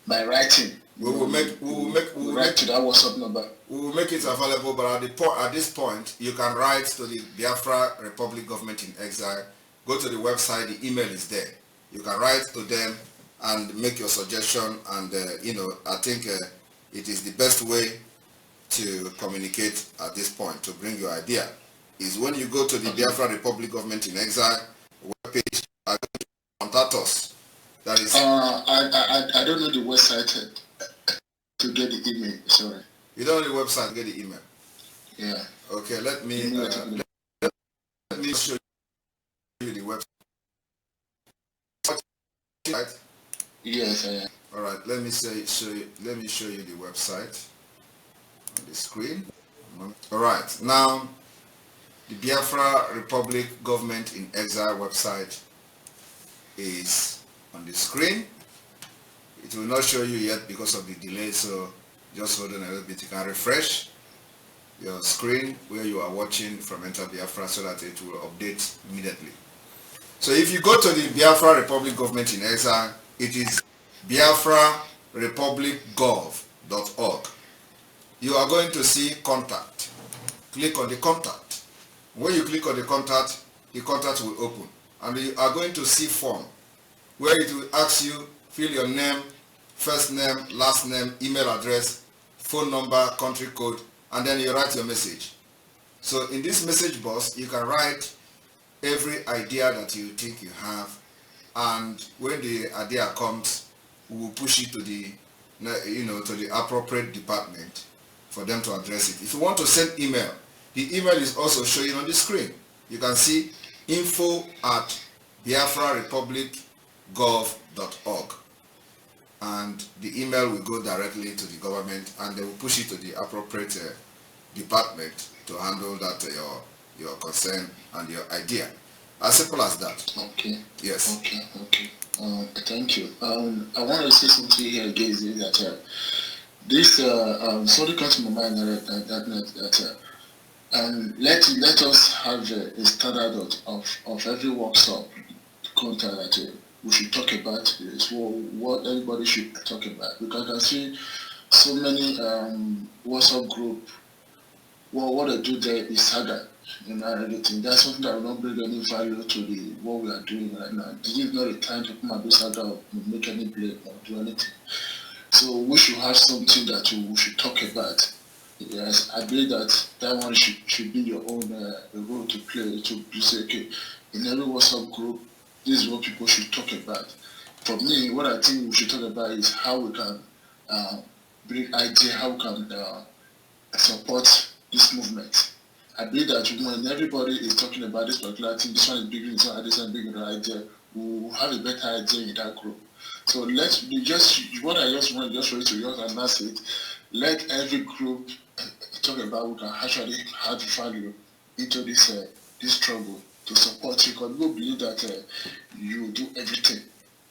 S8: by writing. We will write to that WhatsApp number.
S2: We will make it available, but at this point, you can write to the Biafra Republic Government in Exile. Go to the website, the email is there. You can write to them and make your suggestion, and I think it is the best way to communicate at this point, to bring your idea, is when you go to the Biafra Republic Government in Exile webpage, contact us. That is.
S8: I don't know the website to get the email. Sorry.
S2: You don't know the website to get the email.
S8: Yeah.
S2: Okay. Let me show you the website. watching, right?
S8: Yes, I am.
S2: All right, let me show you the website on the screen. All right, now the Biafra Republic Government in Exile website is on the screen. It will not show you yet because of the delay, so just hold on a little bit. You can refresh your screen where you are watching from Enter Biafra so that it will update immediately. So if you go to the Biafra Republic Government in Exile, it is biafrarepublicgov.org. You are going to see contact. Click on the contact. When you click on the contact will open. And you are going to see form where it will ask you, fill your name, first name, last name, email address, phone number, country code, and then you write your message. So in this message box, you can write every idea that you think you have, and when the idea comes, we will push it to the, to the appropriate department for them to address it. If you want to send email, the email is also showing on the screen. You can see info@biafrarepublicgov.org, and the email will go directly to the government, and they will push it to the appropriate department to handle that your concern and your idea. As simple as that.
S8: Okay.
S2: Yes.
S8: Okay. Thank you. I want to say something here again, is that this sorry comes to my mind let us have a standard of every workshop content that we should talk about. Is what everybody should talk about, because I can see so many WhatsApp group. Well, what I do there is saga, everything. That's something that will not bring any value to what we are doing right now. This is not a time to come and do saga or make any blame or do anything. So we should have something that we should talk about. Yes, I believe that one should be your own role to play, to say, okay, in every WhatsApp group, this is what people should talk about. For me, what I think we should talk about is how we can bring idea, how we can support this movement. I believe that when everybody is talking about this particular thing, this one is bigger, this one is bigger idea, we will have a better idea in that group. So what I just want to show you to announce it. Let every group talk about we can actually add value into this struggle to support you, because we believe that you do everything.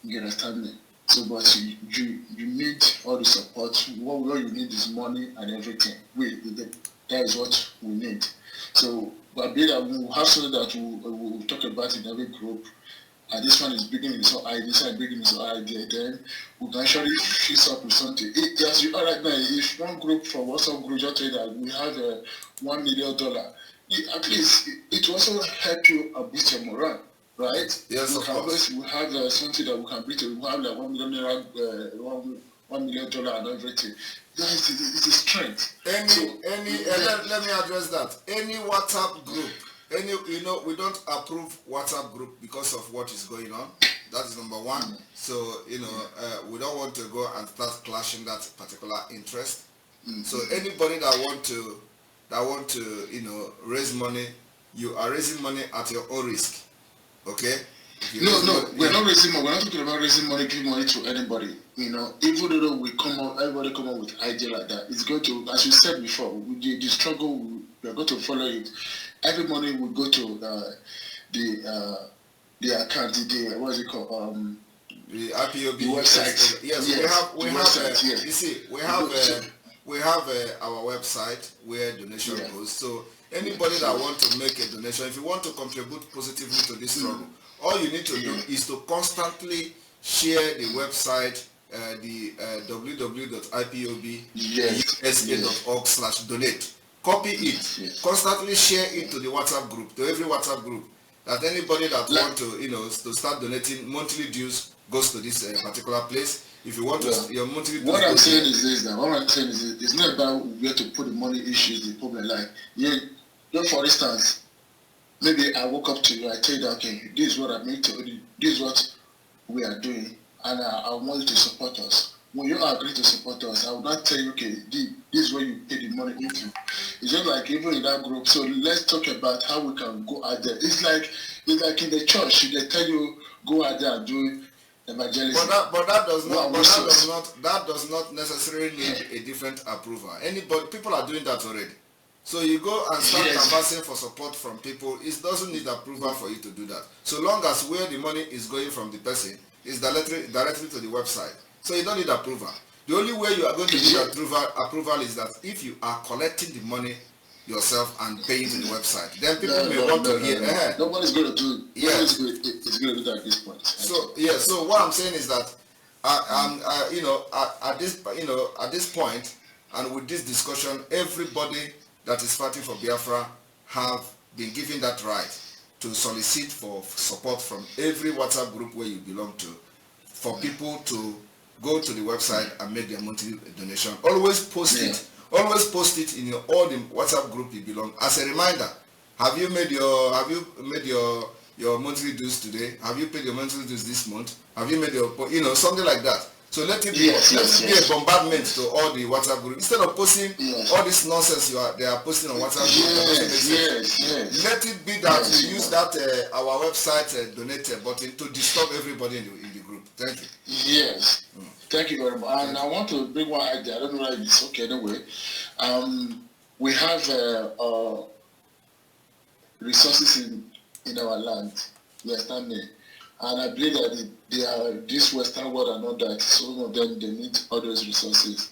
S8: You understand me? So, but you need all the support. What you need is money and everything. That is what we need. So, I believe that we will have something that we will talk about in every group. And this one is beginning its own idea, this one is beginning its own idea, then we can actually fix up with something. As you are right now, if one group from WhatsApp group just say that we have $1 million, at least it will also help you boost your morale, right?
S2: Yes, of course.
S8: We have something that we can beat. We have like $1 million and everything. That is a strength.
S2: Let me address that. Any WhatsApp group, we don't approve WhatsApp group because of what is going on. That is number one. So, we don't want to go and start clashing that particular interest. So anybody that want to raise money, you are raising money at your own risk. Okay?
S8: We're not raising money. We're not talking about raising money, giving money to anybody. Even though everybody come up with idea like that, it's going to, as you said before, the struggle, we're going to follow it. Every money will go to the account, what is it called?
S2: The IPOB
S8: website.
S2: Yes, we have our website where donation goes. So anybody that want to make a donation, if you want to contribute positively to this struggle, all you need to do is to constantly share the website, the www.ipobUSA.org/donate. Copy it, constantly share it to the WhatsApp group, to every WhatsApp group, that anybody that want to, to start donating monthly dues goes to this particular place. If you want to, your monthly dues.
S8: What I'm saying is this, it's not about where to put the money issues, the problem. Like, for instance, maybe I woke up to you, I tell you that, okay, this is what I'm doing, this is what we are doing, and I want you to support us. When you agree to support us, I will not tell you, okay, this is where you pay the money into. It's just like even in that group. So let's talk about how we can go out there. It's like in the church, they tell you go out there and do evangelism.
S2: But that does not necessarily need a different approval. People are doing that already. So you go and start canvassing for support from people. It doesn't need approval for you to do that. So long as where the money is going from the person is directly to the website. So you don't need approval. The only way you are going to get approval is that if you are collecting the money yourself and paying to the website, then people may want to hear.
S8: Nobody's going to do it. Yes, it's going to do that at this point.
S2: So what I'm saying is that, at this point, and with this discussion, everybody that is fighting for Biafra have been given that right to solicit for support from every WhatsApp group where you belong to, for people to go to the website and make their monthly donation. Always post it in all the WhatsApp group you belong. As a reminder, have you made your monthly dues today? Have you paid your monthly dues this month? Have you made your, something like that? So let it be a bombardment to all the WhatsApp groups. Instead of posting all this nonsense they are posting on WhatsApp groups. Let it be that you use that our website donate button to disturb everybody in the group. Thank you.
S8: Yes. Thank you very much. And I want to bring one idea. I don't know if it's okay anyway. We have resources in our land. You understand me? And I believe that they are this Western world and all that. Some of them, they need all those resources.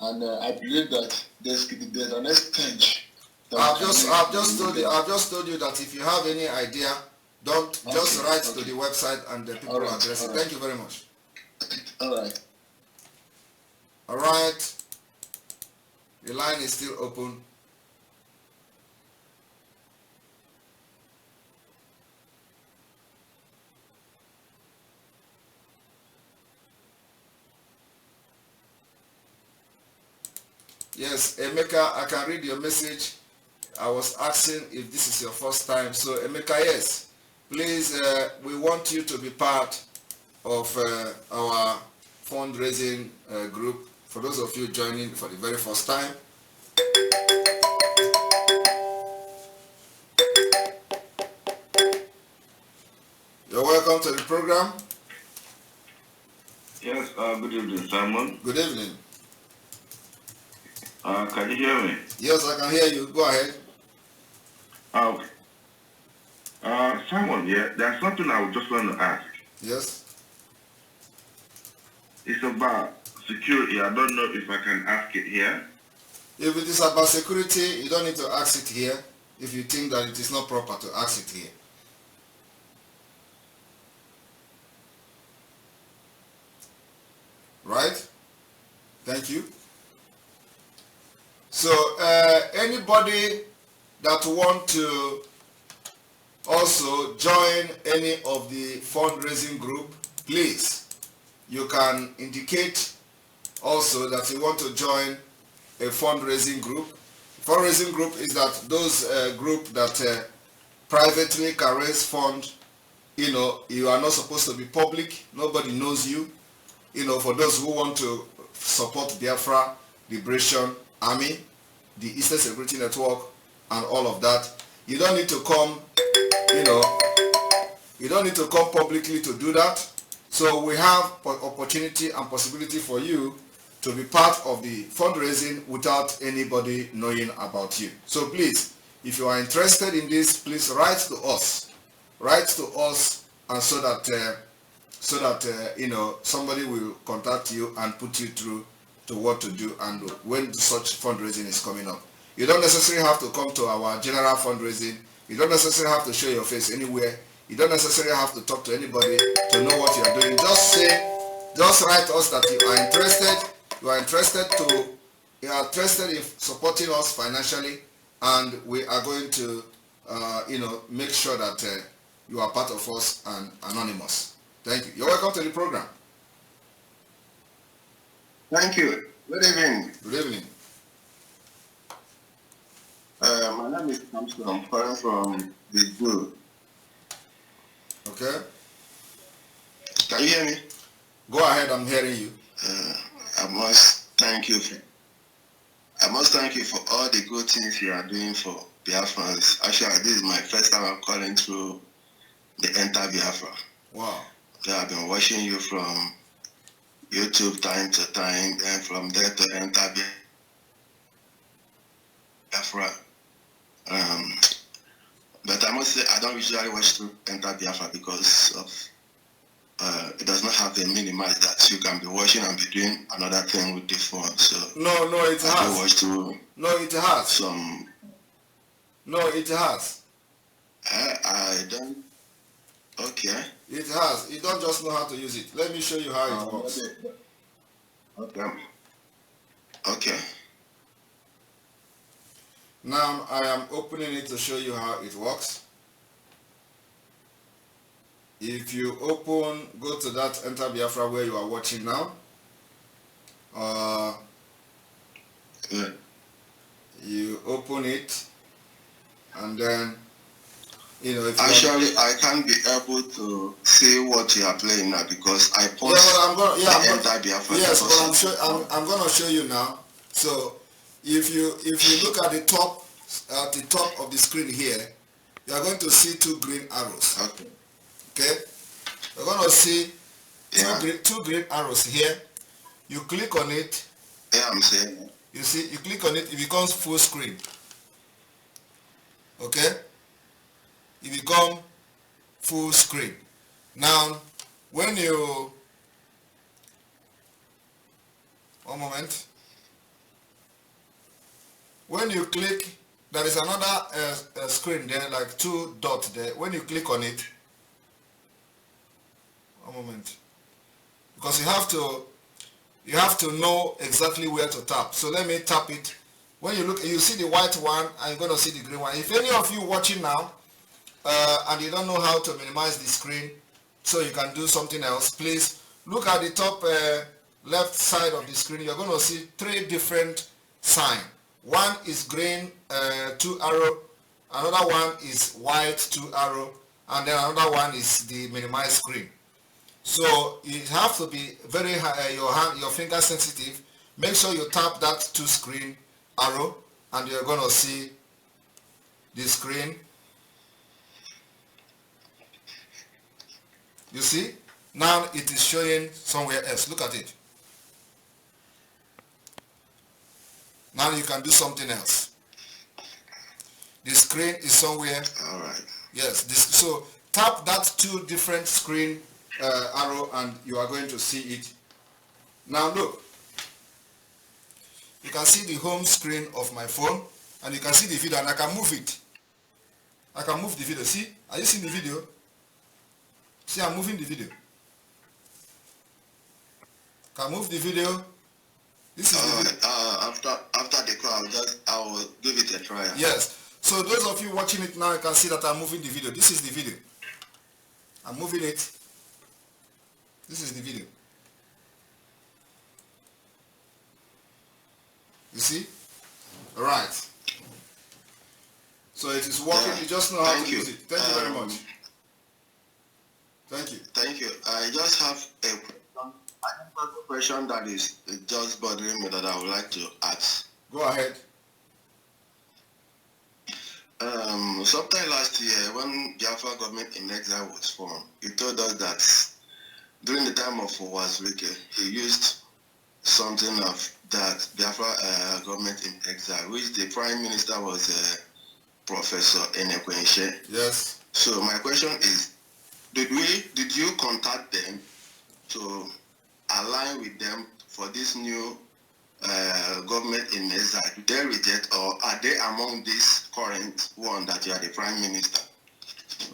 S8: And I believe that there's an extent.
S2: I've just told you that if you have any idea, just write to the website and the people will address it. Thank you very much.
S8: All right.
S2: All right. The line is still open. Yes, Emeka, I can read your message. I was asking if this is your first time. So Emeka, yes, please, we want you to be part of our fundraising group. For those of you joining for the very first time. You're welcome to the program.
S9: Yes, good evening, Simon.
S2: Good evening.
S9: Can you hear me?
S2: Yes, I can hear you. Go ahead.
S9: Okay. Simon, there's something I would just want to ask.
S2: Yes.
S9: It's about security. I don't know if I can ask it here.
S2: If it is about security, you don't need to ask it here if you think that it is not proper to ask it here. Right? Thank you. So anybody that want to also join any of the fundraising group, please, you can indicate also that you want to join a fundraising group. Fundraising group is that those group that privately can raise fund. You are not supposed to be public. Nobody knows you. For those who want to support Biafra Liberation Army, the Eastern Security Network, and all of that, you don't need to come. You don't need to come publicly to do that. So we have opportunity and possibility for you to be part of the fundraising without anybody knowing about you. So please, if you are interested in this, please write to us. Write to us, and so that somebody will contact you and put you through to what to do and when such fundraising is coming up. You don't necessarily have to come to our general fundraising. You don't necessarily have to show your face anywhere. You don't necessarily have to talk to anybody to know what you are doing. Just write to us that you are interested. You are interested in supporting us financially, and we are going to, make sure that you are part of us and anonymous. Thank you. You're welcome to the program.
S10: Thank you. Good evening.
S2: Good evening.
S10: My name is Thompson. I'm calling from the Zoo.
S2: Okay.
S10: Can you hear me?
S2: Go ahead. I'm hearing you.
S10: I must thank you for all the good things you are doing for Biafrans. Actually, this is my first time I'm calling through the Enter Biafra.
S2: Wow.
S10: I've been watching you from YouTube time to time, and from there to enter Biafra. But I must say I don't usually watch to enter Biafra because of it does not have the minimize that you can be watching and be doing another thing with the phone. So
S2: no, it has.
S10: I watch to
S2: no, it has.
S10: Some.
S2: No, it has.
S10: I don't. Okay.
S2: It has. You don't just know how to use it. Let me show you how it works.
S10: Okay. Okay.
S2: Now I am opening it to show you how it works. If you open, go to that Enter Biafra where you are watching now.
S10: Yeah.
S2: You open it, and then if
S10: actually I can't be able to see what you are playing now because I post
S2: Enter Biafra. Yes, but I'm going to show you now. So if you look at the top of the screen here, you are going to see two green arrows.
S10: Okay.
S2: Okay. You're going to see two green arrows here. You click on it.
S10: Yeah, I'm saying.
S2: You see, you click on it, it becomes full screen. Okay? It becomes full screen. Now, when you... One moment. When you click, there is another screen there, like two dots there. When you click on it, one moment. Because you have to know exactly where to tap. So let me tap it. When you look, you see the white one and you're going to see the green one. If any of you watching now and you don't know how to minimize the screen so you can do something else, please look at the top left side of the screen. You're going to see three different signs. One is green, 2 arrow. Another one is white, 2 arrow. And then another one is the minimize screen. So you have to be very your finger sensitive. Make sure you tap that 2 screen arrow and you're going to see the screen. You see? Now it is showing somewhere else. Look at it. Now you can do something else. The screen is somewhere.
S10: All right.
S2: Yes. So tap that 2 different screen arrow and you are going to see it. Now look, you can see the home screen of my phone and you can see the video and I can move it. I can move the video. See, are you seeing the video? See, I'm moving the video. Can move the video. This is the video.
S10: After the call, I will give it a try.
S2: Yes. So those of you watching it now, you can see that I'm moving the video. This is the video. I'm moving it. This is the video. You see? All right. So it is working. You just know how to use it. Thank you very much. Thank you.
S10: Thank you. I just have a question that is just bothering me that I would like to ask.
S2: Go ahead.
S10: Sometime last year, when Biafra government in exile was formed, he told us that during the time of Wazwike, he used something of that Biafra government in exile, which the Prime Minister was Professor Enekwenshe.
S2: Yes.
S10: So my question is, did you contact them to align with them for this new government in exile? Do they reject, or are they among this current one that you are the Prime Minister?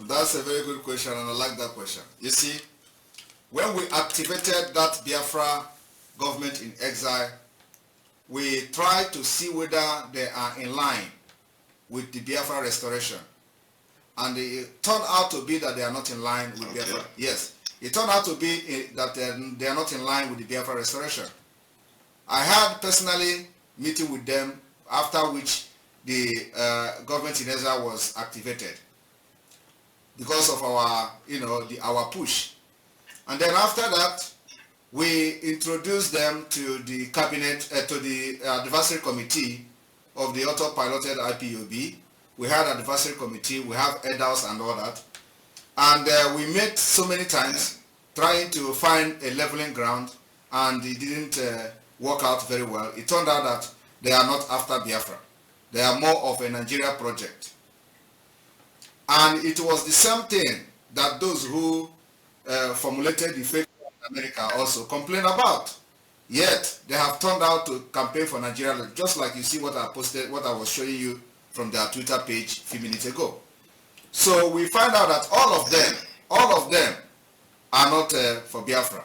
S2: That's a very good question and I like that question. You see, when we activated that Biafra government in exile, we tried to see whether they are in line with the Biafra restoration. And it turned out to be that they are not in line with Biafra. Yes, it turned out to be that they are not in line with the Biafra restoration. I had personally meeting with them, after which the government in exile was activated because of our, our push. And then after that, we introduced them to the cabinet, to the advisory committee of the auto-piloted IPOB. We had an advisory committee, we have elders and all that. And we met so many times. trying to find a leveling ground, and it didn't work out very well. It turned out that they are not after Biafra. They are more of a Nigeria project. And it was the same thing that those who formulated the fake America also complain about. Yet they have turned out to campaign for Nigeria, just like you see what I posted, what I was showing you from their Twitter page a few minutes ago. So we find out that all of them are not for Biafra.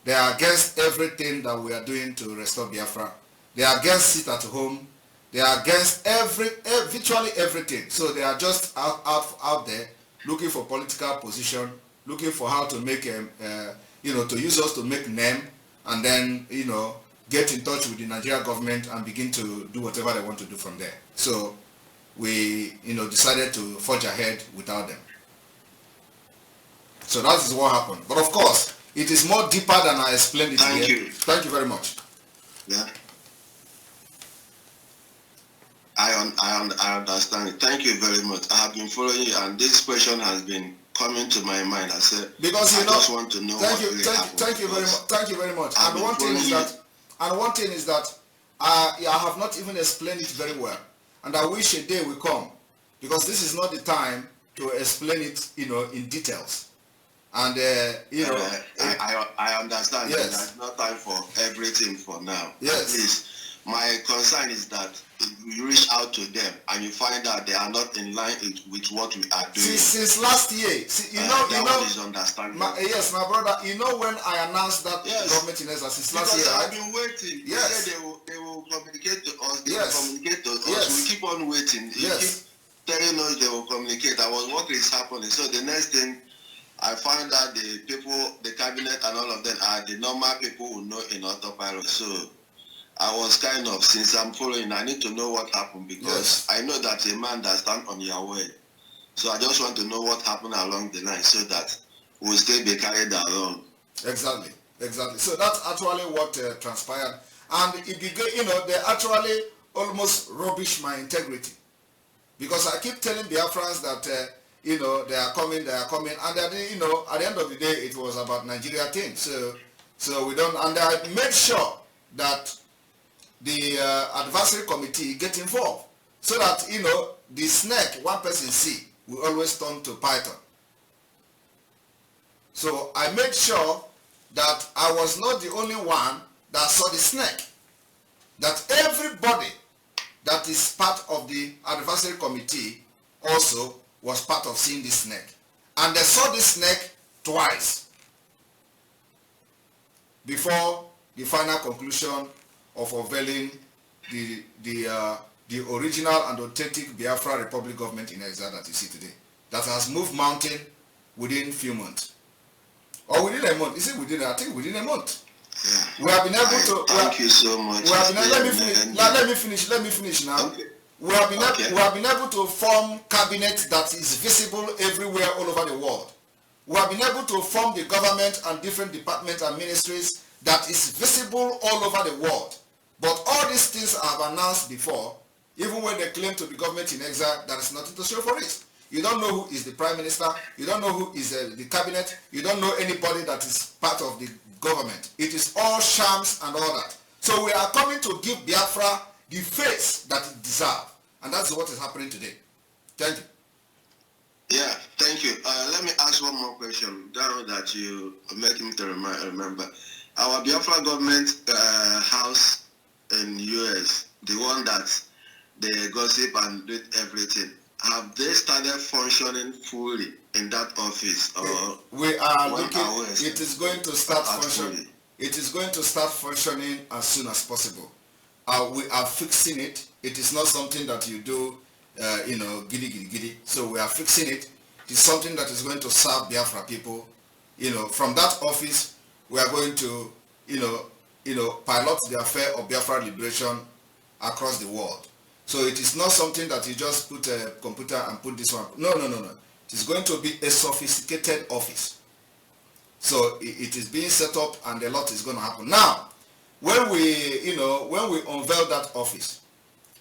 S2: They are against everything that we are doing to restore Biafra. They are against sit at home. They are against virtually everything. So they are just out there looking for political position, looking for how to make to use us to make name, and then get in touch with the Nigeria government and begin to do whatever they want to do from there. So we decided to forge ahead without them. So that is what happened. But of course, it is more deeper than I explained it
S10: Thank
S2: here.
S10: you.
S2: Thank you very much.
S10: Yeah. I understand. Thank you very much. I have been following you, and this question has been coming to my mind. I said,
S2: because
S10: I just want to know what really happened.
S2: Thank you very much. Thank you very much. And one thing is that I have not even explained it very well, and I wish a day will come, because this is not the time to explain it, in details. And
S10: I understand.
S2: Yes.
S10: There's no time for everything for now.
S2: Yes.
S10: At least my concern is that if you reach out to them and you find out they are not in line with what we are doing.
S2: Since last year,
S10: that is understandable.
S2: Yes, my brother. When I announced that government in Ezra since last year,
S10: I've been waiting.
S2: Yes.
S10: They will communicate to us. They
S2: Yes.
S10: will communicate to us.
S2: Yes.
S10: We keep on waiting. You
S2: Yes.
S10: keep telling us they will communicate. That was what is happening. So the next thing, I found out the people, the cabinet and all of them are the normal people who know in autopilot. So I was kind of, since I'm following, I need to know what happened, because I know that a man that stand on your way. So I just want to know what happened along the line, so that we'll still be carried along.
S2: Exactly. So that's actually what transpired. And it began, they actually almost rubbish my integrity. Because I keep telling Biafrans that, they are coming, and at the end of the day, it was about Nigeria thing. So we don't, and I made sure that the advisory committee get involved, so that, the snake one person see will always turn to python. So I made sure that I was not the only one that saw the snake, that everybody that is part of the advisory committee also was part of seeing this snake. And they saw this snake twice before the final conclusion of unveiling the original and authentic Biafra Republic government in exile that you see today, that has moved mountain within few months. Or within a month. Is it within, I think within a month.
S10: Yeah.
S2: We have been able to...
S10: Thank you so much.
S2: Let me finish now.
S10: Okay.
S2: We have been able to form cabinet that is visible everywhere all over the world. We have been able to form the government and different departments and ministries that is visible all over the world. But all these things I have announced before, even when they claim to be government in exile, there is nothing to show for it. You don't know who is the Prime Minister, you don't know who is the cabinet, you don't know anybody that is part of the government. It is all shams and all that. So we are coming to give Biafra the face that it deserves. And that's what is happening today. Thank you.
S10: Yeah, thank you. Let me ask one more question, now that you make me to remember. Our Biafra government house in US, the one that they gossip and do everything, have they started functioning fully in that office? Or
S2: we are looking, it is going to start functioning. It is going to start functioning as soon as possible. We are fixing it. It is not something that you do, giddy. So we are fixing it. It is something that is going to serve Biafra people. From that office, we are going to, pilot the affair of Biafra liberation across the world. So it is not something that you just put a computer and put this one. No. It is going to be a sophisticated office. So it is being set up, and a lot is going to happen. Now, when we unveiled that office,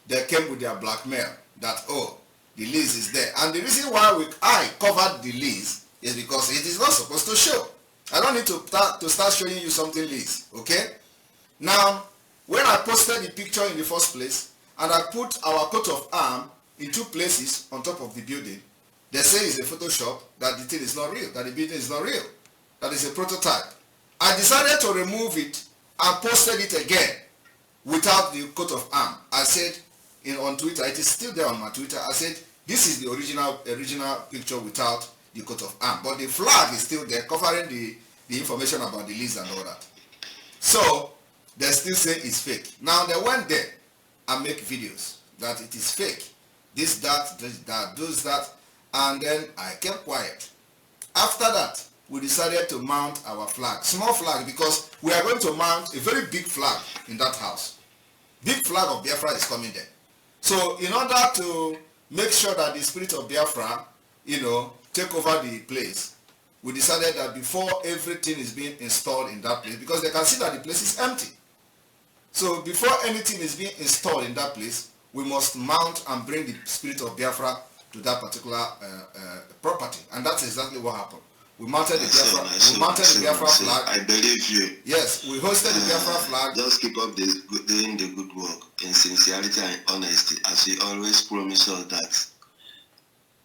S2: they came with their blackmail that, the lease is there. And the reason why I covered the lease is because it is not supposed to show. I don't need to start showing you something, Liz. Okay? Now, when I posted the picture in the first place, and I put our coat of arms in 2 places on top of the building, they say it's a Photoshop, that the thing is not real, that the building is not real, that is a prototype. I decided to remove it and posted it again without the coat of arms. I said on Twitter, it is still there on my Twitter, I said this is the original picture without the coat of arms, but the flag is still there covering the information about the list and all that. So they still say it's fake. Now they went there and make videos that it is fake. This, that, does that, and then I kept quiet. After that, we decided to mount our flag, small flag, because we are going to mount a very big flag in that house. Big flag of Biafra is coming there. So in order to make sure that the spirit of Biafra, take over the place, we decided that before everything is being installed in that place, because they can see that the place is empty. So before anything is being installed in that place, we must mount and bring the spirit of Biafra to that particular property. And that's exactly what happened. We mounted the Biafra flag.
S10: I believe you.
S2: Yes, we hosted the Biafra flag.
S10: Just keep up doing the good work in sincerity and honesty, as you always promise us that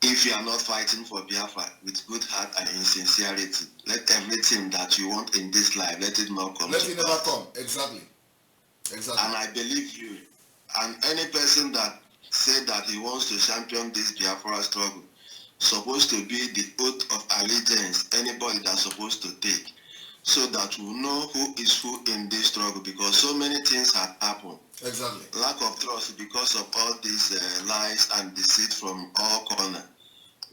S10: if you are not fighting for Biafra with good heart and in sincerity, let everything that you want in this life, let it not come.
S2: Let it never come. Exactly.
S10: And I believe you. And any person that said that he wants to champion this Biafra struggle, supposed to be the oath of allegiance anybody that's supposed to take, so that we know who is who in this struggle, because so many things have happened.
S2: Exactly.
S10: Lack of trust because of all these lies and deceit from all corners.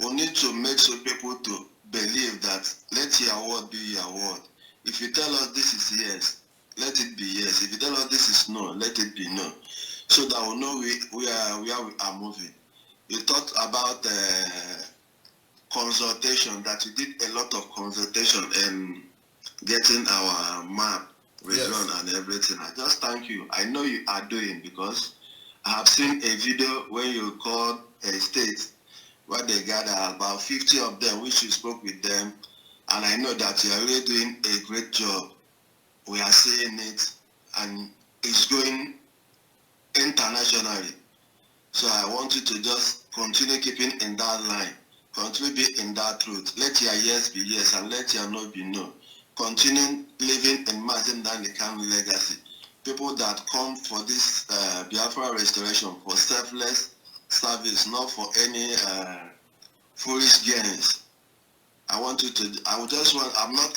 S10: We need to make sure people to believe that let your word be your word. If you tell us this is yes, let it be yes. If you tell us this is no, let it be no. So that we know where we are moving. You talked about consultation, that you did a lot of consultation and getting our map redrawn and everything. I just thank you. I know you are doing, because I have seen a video when you called a state where they gather about 50 of them, which you spoke with them, and I know that you are really doing a great job. We are seeing it, and it's going internationally. So I want you to just continue keeping in that line, continue be in that truth. Let your yes be yes and let your no be no. Continue living in Martin Dandikan legacy. People that come for this Biafra restoration for selfless service, not for any foolish gains. I'm not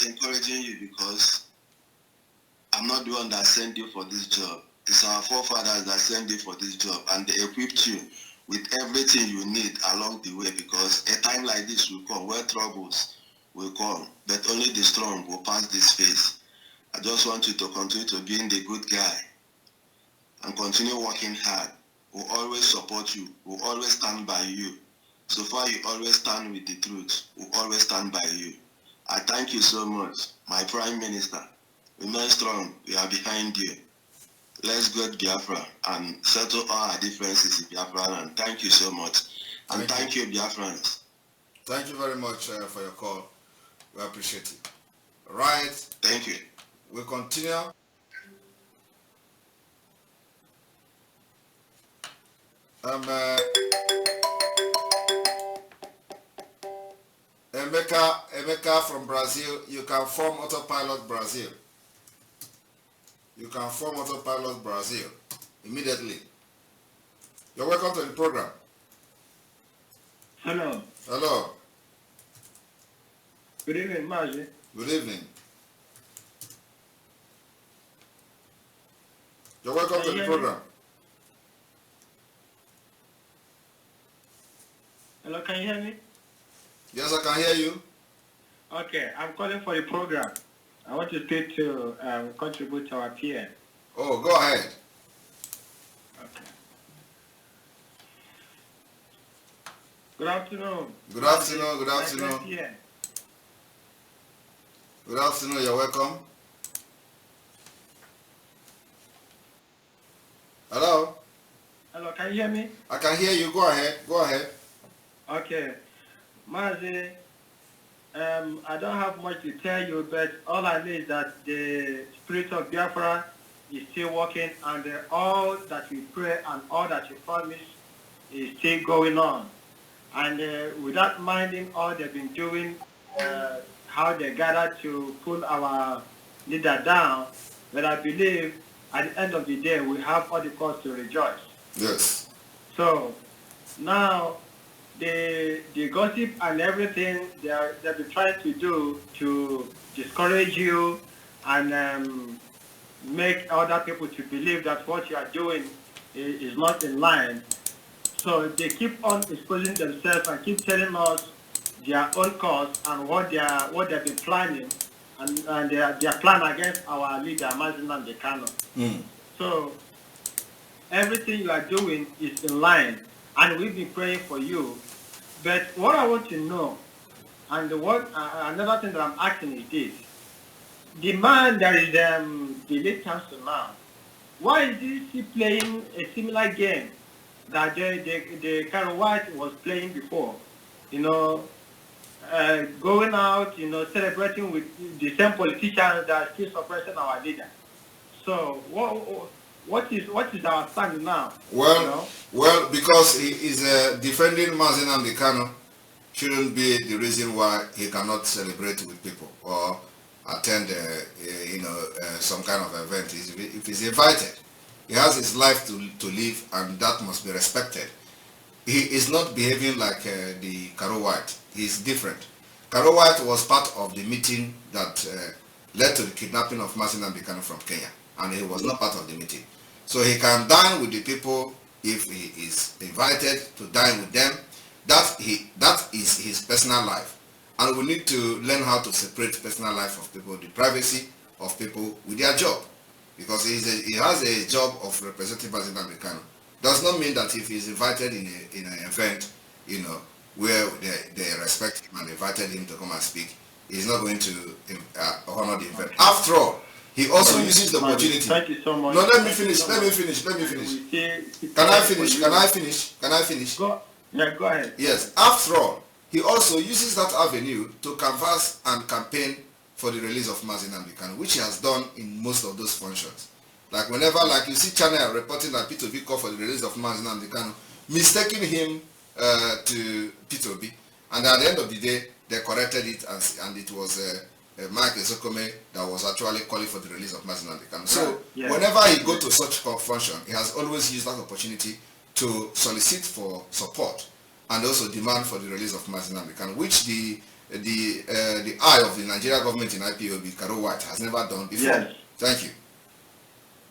S10: encouraging you, because I'm not the one that sent you for this job. It's our forefathers that sent you for this job, and they equipped you with everything you need along the way, because a time like this will come where troubles will come, but only the strong will pass this phase. I just want you to continue to be the good guy and continue working hard. We'll always support you. We'll always stand by you. So far, you always stand with the truth. We'll always stand by you. I thank you so much, my Prime Minister. Remain strong. We are behind you. Let's go to Biafra and settle all our differences in Biafra. And thank you so much. And thank you, Biafrans.
S2: Thank you very much for your call. We appreciate it. Right.
S10: Thank you.
S2: We continue. Emeka from Brazil, you can form Autopilot Brazil. You can form Autopilot Brazil immediately. You're welcome to the program.
S7: Hello.
S2: Hello.
S7: Good evening, Maji.
S2: Good evening. You're welcome to the program.
S7: Hello, can you hear me?
S2: Yes, I can hear you.
S7: Okay, I'm calling for the program. I want you to contribute to our PM.
S2: Oh, go ahead.
S7: Okay. Good afternoon.
S2: Good afternoon, good afternoon. Good afternoon, you're welcome. Hello?
S7: Hello, can you hear me?
S2: I can hear you, go ahead, go ahead.
S7: Okay. Mazi, I don't have much to tell you, but all I know is that the spirit of Biafra is still working, and all that we pray and all that we promise is still going on. And without minding all they've been doing, how they gathered to pull our leader down, but I believe at the end of the day, we have all the cause to rejoice.
S2: Yes.
S7: So now, the gossip and everything they've been trying to do to discourage you and make other people to believe that what you are doing is not in line. So they keep on exposing themselves and keep telling us their own cause and what they've been planning and their plan against our leader, Nnamdi Kanu. So everything you are doing is in line, and we've been praying for you. But what I want to know, and another thing that I'm asking is this: the man that is the late chancellor now, why is he playing a similar game that the Karen White was playing before? Going out, celebrating with the same politicians that are still suppressing our leader. So what is our stand now?
S2: Well, because he is defending Nnamdi Kanu shouldn't be the reason why he cannot celebrate with people or attend, some kind of event. If he's invited, he has his life to live, and that must be respected. He is not behaving like the Karo White. He's different. Karo White was part of the meeting that led to the kidnapping of Nnamdi Kanu from Kenya, and he was not part of the meeting. So he can dine with the people if he is invited to dine with them. That is his personal life. And we need to learn how to separate personal life of people, the privacy of people with their job. Because he has a job of representing Nnamdi Kanu. Does not mean that if he's invited in an event, where they respect him and invited him to come and speak, he's not going to honor the event. After all, he also uses the opportunity.
S7: Thank you so much.
S2: No, let me finish. Can I finish?
S7: Go ahead.
S2: Yes. After all, he also uses that avenue to canvass and campaign for the release of Nnamdi Kanu, which he has done in most of those functions. Like whenever, you see channel reporting that P2B called for the release of Nnamdi Kanu, mistaking him to P2B, and at the end of the day, they corrected it, and it was Mike Ezokome that was actually calling for the release of Nnamdi Kanu. So whenever he go to such function, he has always used that opportunity to solicit for support and also demand for the release of Nnamdi Kanu, which the eye of the Nigeria government in IPOB, Karo White, has never done before.
S7: Yes.
S2: Thank you.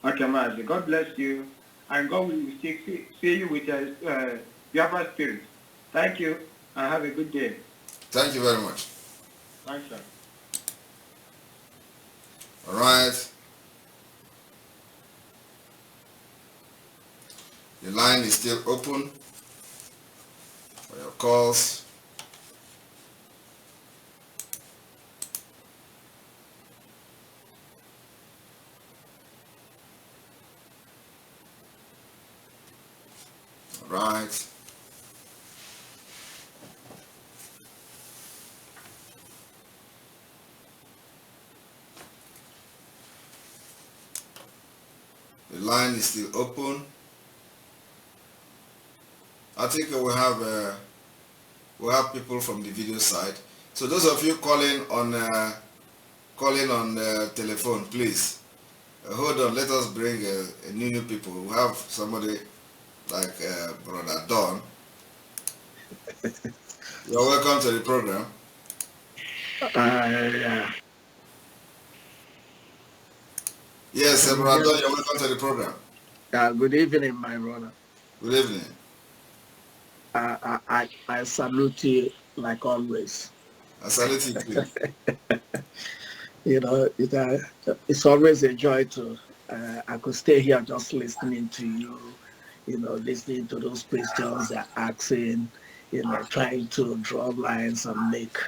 S7: Okay, Master. God bless you, and God will see you with Biafra spirit. Thank you, and have a good day.
S2: Thank you very much.
S7: Thanks, sir.
S2: All right. The line is still open for your calls. All right. The line is still open. I think we'll have people from the video side. So those of you calling on telephone, please hold on. Let us bring new people. We have somebody like Brother Don. You're welcome to the program. Yes, Brother Don, you're welcome to the program.
S11: Good evening, my brother.
S2: Good evening.
S11: I salute you like always.
S2: I salute you too.
S11: It's always a joy to, I could stay here just listening to you, listening to those questions they're asking, trying to draw lines and make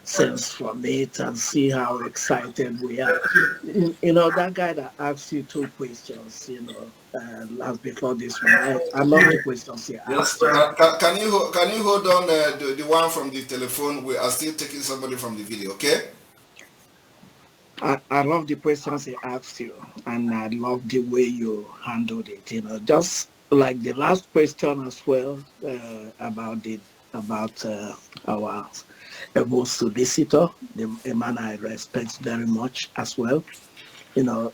S11: sense from it and see how excited we are. You know, that guy that asked you 2 questions, you know, last before this one, I love the questions he asked.
S2: Can you hold on the one from the telephone? We are still taking somebody from the video, okay?
S11: I love the questions he asked you, and I love the way you handled it. You know, just like the last question as well about our able solicitor, a man I respect very much as well. You know,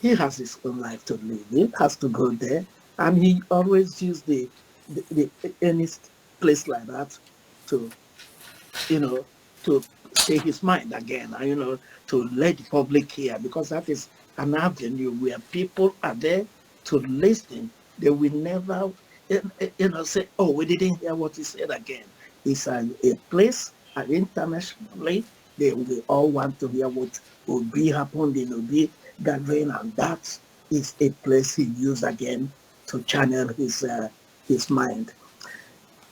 S11: he has his own life to live. He has to go there, and he always use the any place like that to, you know, to say his mind again, and, you know, to let the public hear, because that is an avenue where people are there to listen. They will never, you know, say, oh, we didn't hear what he said again. It's a place, internationally, they will all want to hear what will be happened in Obi gathering, and that is a place he used again to channel his mind.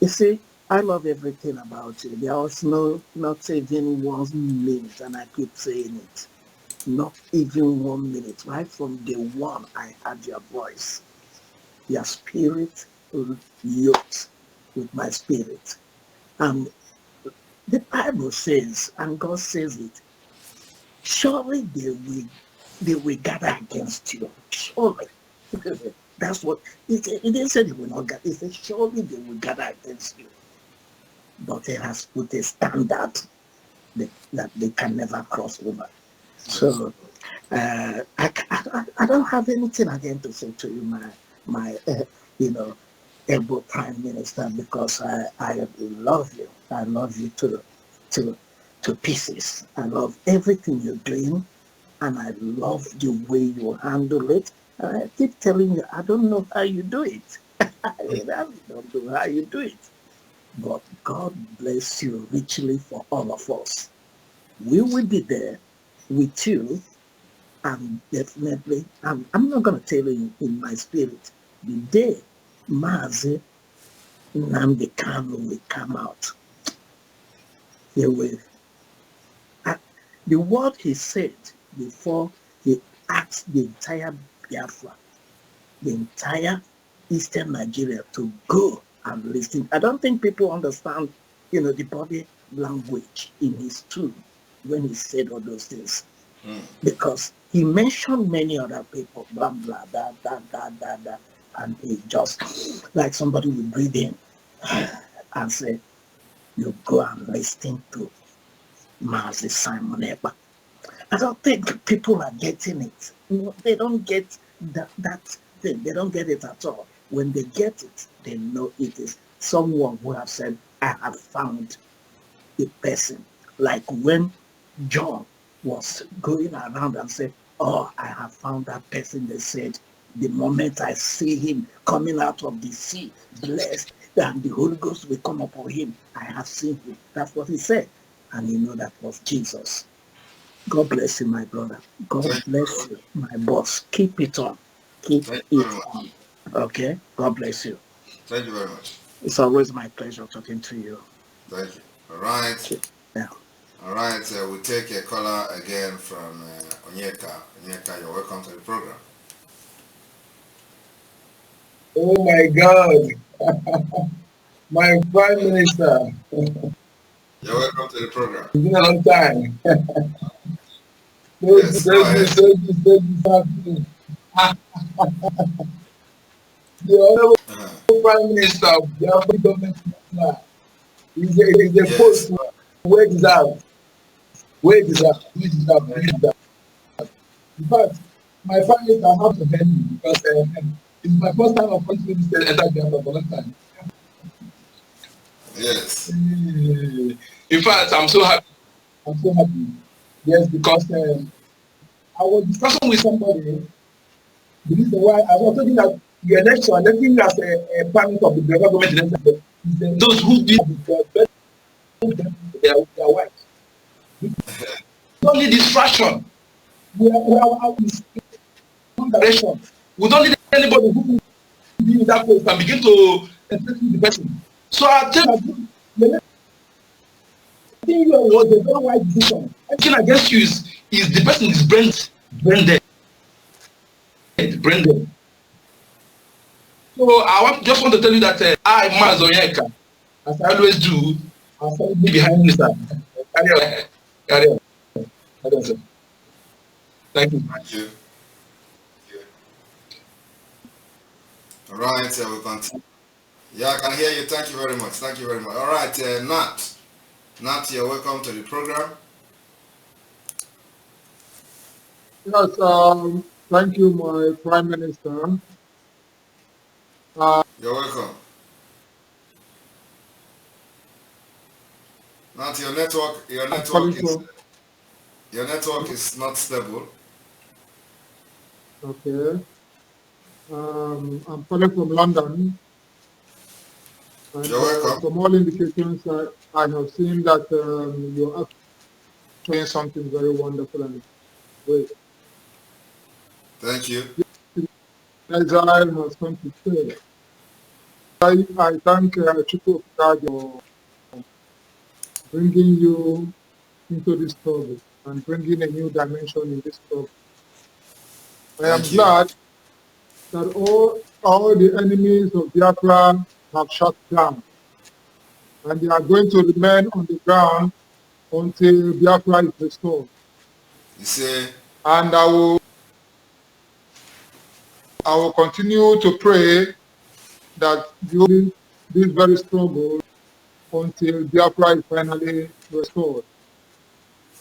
S11: You see, I love everything about you. There was not even 1 minute, and I keep saying it, not even 1 minute. Right from day one, I heard your voice. Your spirit yoked with my spirit. And the Bible says, and God says it, surely they will gather against you. Surely. That's what, it didn't say they will not gather. It said, surely they will gather against you. But it has put a standard that they can never cross over. So I don't have anything again to say to you, my you know, able Prime Minister, because I love you. I love you to pieces. I love everything you're doing, and I love the way you handle it. And I keep telling you, I don't know how you do it. I really don't know how you do it. But God bless you richly for all of us. We will be there with you, and definitely, I'm not going to tell you in my spirit, the day Mazi Nnamdi Kanu will come out, he will. The word he said before he asked the entire Biafra, the entire Eastern Nigeria, to go and listen. I don't think people understand, you know, the body language in his tune when he said all those things. Because he mentioned many other people, blah, blah, da, da, da, da, da, and he just, like somebody would breathe in and say, you go and listen to Mazi Simon Ekpa. I don't think people are getting it. No, they don't get that thing. They don't get it at all. When they get it, they know it is someone who has said, I have found a person. Like when John was going around and said, oh, I have found that person. They said, the moment I see him coming out of the sea, blessed, and the Holy Ghost will come upon him, I have seen him. That's what he said. And you know that was Jesus. God bless you, my brother. God bless you, my boss. Keep it on. Keep it on. Okay? God bless you.
S2: Thank you very much.
S11: It's always my pleasure talking to you.
S2: Thank you. All right.
S11: Yeah.
S2: All right. We'll take a caller again from Onyeka. Onyeka, you're welcome to the program.
S12: Oh my God. My Prime Minister.
S2: You're welcome to the program.
S12: It's been a long time.
S2: Yes, go ahead.
S12: The Honorable Prime Minister of the African government is a post where deserved. Where deserved. In fact, my Prime Minister has to thank me because it's my first time of Prime Minister enter Biafra for a long time.
S2: Yes.
S12: In fact, I'm so happy. Yes, because I was discussing with somebody. The reason why I was talking that the election, electing as a parent of the government election, is those who did their wives. We don't need distraction. We are one direction. We don't need anybody who will be in that place and begin to entertain the person. So I tell you, think you was a very wise decision. Action against you is the person is brain dead. So I just want to tell you that I, Mazonyeka, as I always do, I'll follow me behind you, sir. Carry on, sir. Thank you.
S2: Thank you. All right, we'll continue. Yeah, I can hear you. Thank you very much. Thank you very much. All right, Nat, you're welcome to the program.
S13: Yes, thank you, my Prime Minister.
S2: You're welcome. Nat, your network is not stable.
S13: Okay. I'm calling from London. And,
S2: you're welcome.
S13: From all indications, I have seen that you're doing something very wonderful and great.
S2: Thank you.
S13: Israel has come to stay. I thank Chico for bringing you into this struggle and bringing a new dimension in this struggle. I am glad that all the enemies of Biafra have shut down, and they are going to remain on the ground until Biafra is restored.
S2: You see?
S13: And I will continue to pray that during this very struggle until Biafra is finally restored.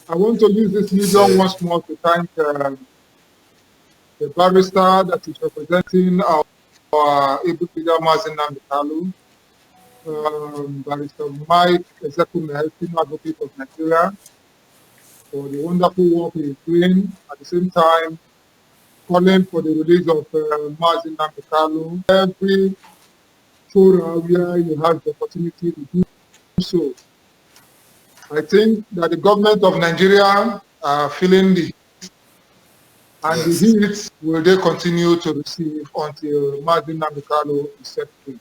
S13: I want to use this medium once more to thank the barrister that is representing our able leader Mazin Namitalu, Barrister Mike Ezekume, Senior Advocate of Nigeria, for the wonderful work he is doing. At the same time, calling for the release of Mazin Namitalu. Every forum where you have the opportunity to do so. I think that the government of Nigeria are feeling the heat, and the heat will they continue to receive until Mazin Namitalu is set free.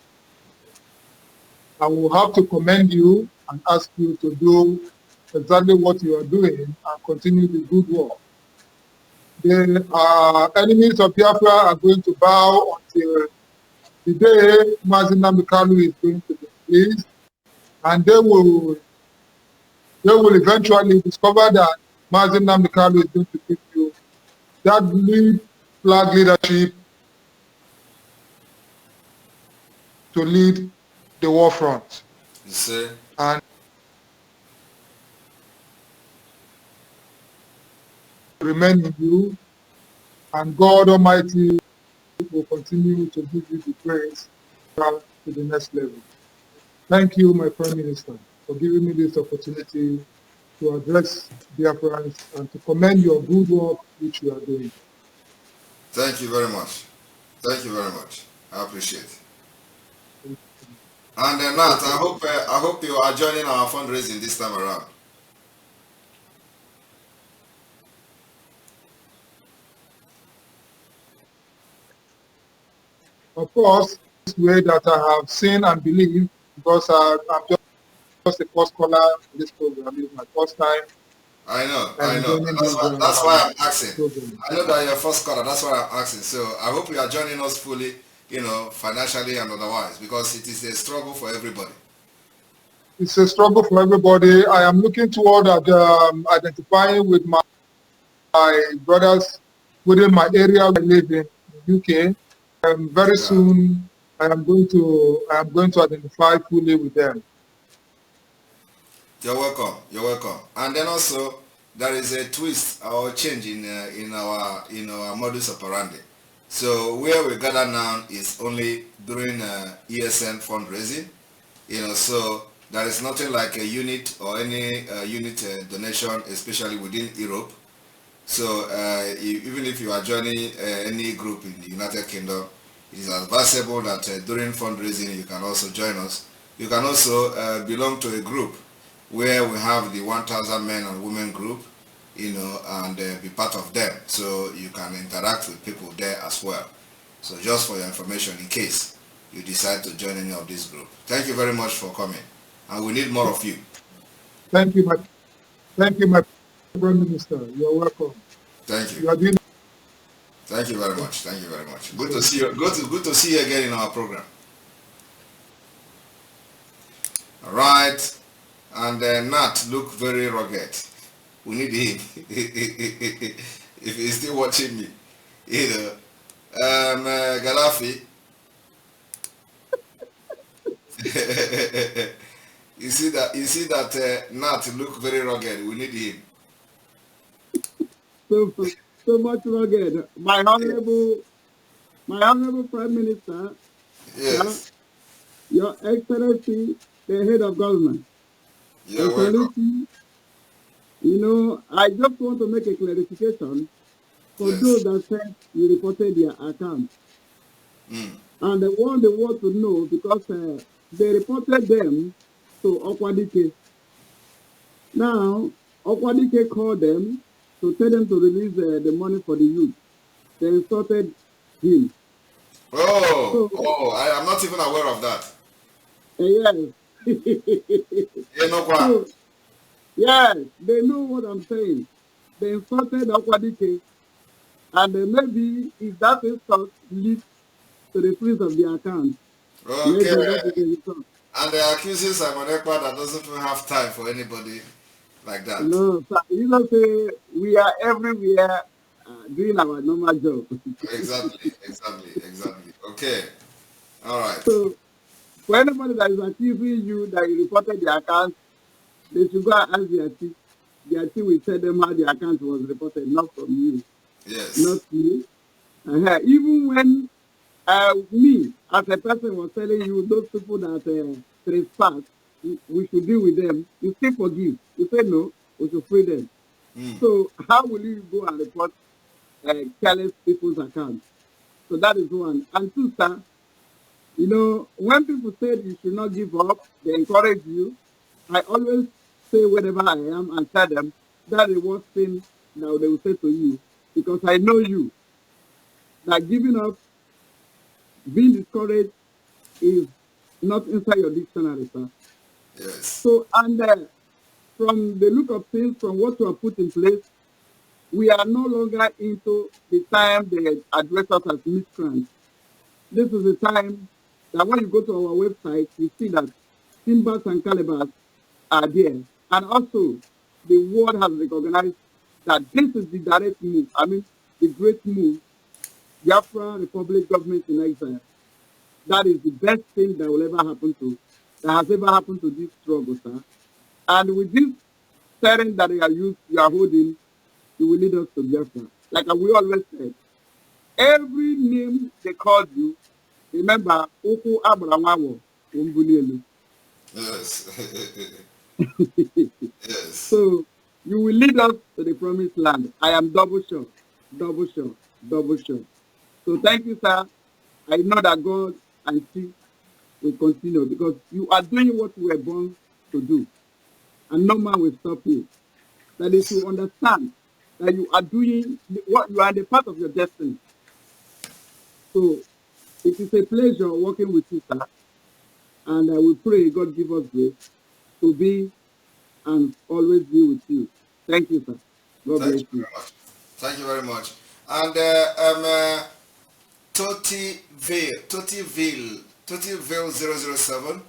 S13: I will have to commend you and ask you to do exactly what you are doing and continue the good work. The enemies of Biafra are going to bow until the day Mazin Namitalu is going to be released, and they will eventually discover that Mazin Namitalu is going to give you that flag leadership to lead the war front.
S2: You see?
S13: And remain in you, and God Almighty will continue to give you the grace to the next level. Thank you, my Prime Minister, for giving me this opportunity to address Biafrans and to commend your good work which you are doing.
S2: Thank you very much. Thank you very much. I appreciate it. And Nat, I hope you are joining our fundraising this time around.
S13: Of course, this way that I have seen and believed, because I'm just a first caller in this program. It's my first time.
S2: I know. That's why I'm asking. I know that you're first caller. That's why I'm asking. So I hope you are joining us fully, financially and otherwise, because it is a struggle for everybody.
S13: It's a struggle for everybody. I am looking toward identifying with my brothers within my area where I live in the UK. Very soon, I am going to identify fully with them.
S2: You're welcome. You're welcome. And then also, there is a twist or change in our modus operandi. So where we gather now is only during ESN fundraising. So there is nothing like a unit or any unit donation, especially within Europe. So even if you are joining any group in the United Kingdom, it is advisable that during fundraising you can also join us. You can also belong to a group where we have the 1,000 men and women group, and be part of them. So you can interact with people there as well. So just for your information, in case you decide to join any of this group. Thank you very much for coming. And we need more of you.
S13: Thank you, my Prime Minister. You're welcome.
S2: Thank you.
S13: You are doing.
S2: Thank you very much. Thank you very much. Good to see you. Good to see you again in our program. All right. And Nat look very rugged. We need him. If he's still watching me, you know. Gaddafi. you see that Nat look very rugged. We need him.
S14: So much rugged. My honorable Prime Minister,
S2: yes.
S14: Your Excellency, the head of government.
S2: You're welcome.
S14: You know, I just want to make a clarification for those that said you reported their account. And they want to know because they reported them to Okwadike. Now, Okwadike called them to tell them to release the money for the youth. They insulted him.
S2: I am not even aware of that.
S14: Yes. Yes, they know what I'm saying. They insulted Okwadike, and maybe if that insult leads to the freeze of the account, maybe that is the result.
S2: And they're accusing Simon Ekpa that doesn't even have time for anybody like that.
S14: No, you know, say we are everywhere doing our normal job.
S2: Exactly. Okay. All right.
S14: So, for anybody that is accusing you that you reported the account, they should go and ask their chief. Their chief will tell them how the account was reported, not from you.
S2: Yes.
S14: Not you. Even when me, as a person, was telling you those people that trespass, we should deal with them, you still forgive. You say no, we should free them. So how will you go and report careless people's accounts? So that is one. And two, sir, you know, when people say you should not give up, they encourage you. I always say wherever I am and tell them that is the worst thing that they will say to you, because I know you. That giving up, being discouraged is not inside your dictionary, sir.
S2: Yes.
S14: So, and from the look of things, from what you have put in place, we are no longer into the time they address us as miscreants. This is the time that when you go to our website, you see that timbers and calibers are there. And also, the world has recognized that this is the direct move, the great move, Biafra Republic government in exile. That is the best thing that will ever happen that has ever happened to this struggle, sir. And with this terrain that you are holding, you will lead us to Biafra. Like we always said, every name they called you, remember, Oku Abramawo, Umbunielu.
S2: Yes. Yes.
S14: So you will lead us to the promised land. I am double sure. So thank you, sir. I know that God and she will continue because you are doing what we were born to do. And no man will stop you. That is to understand that you are doing what you are the part of your destiny. So it is a pleasure working with you, sir. And I will pray God give us grace to be and always be with you. Thank you, sir. God bless you.
S2: Thank you very much. And Totyville 007.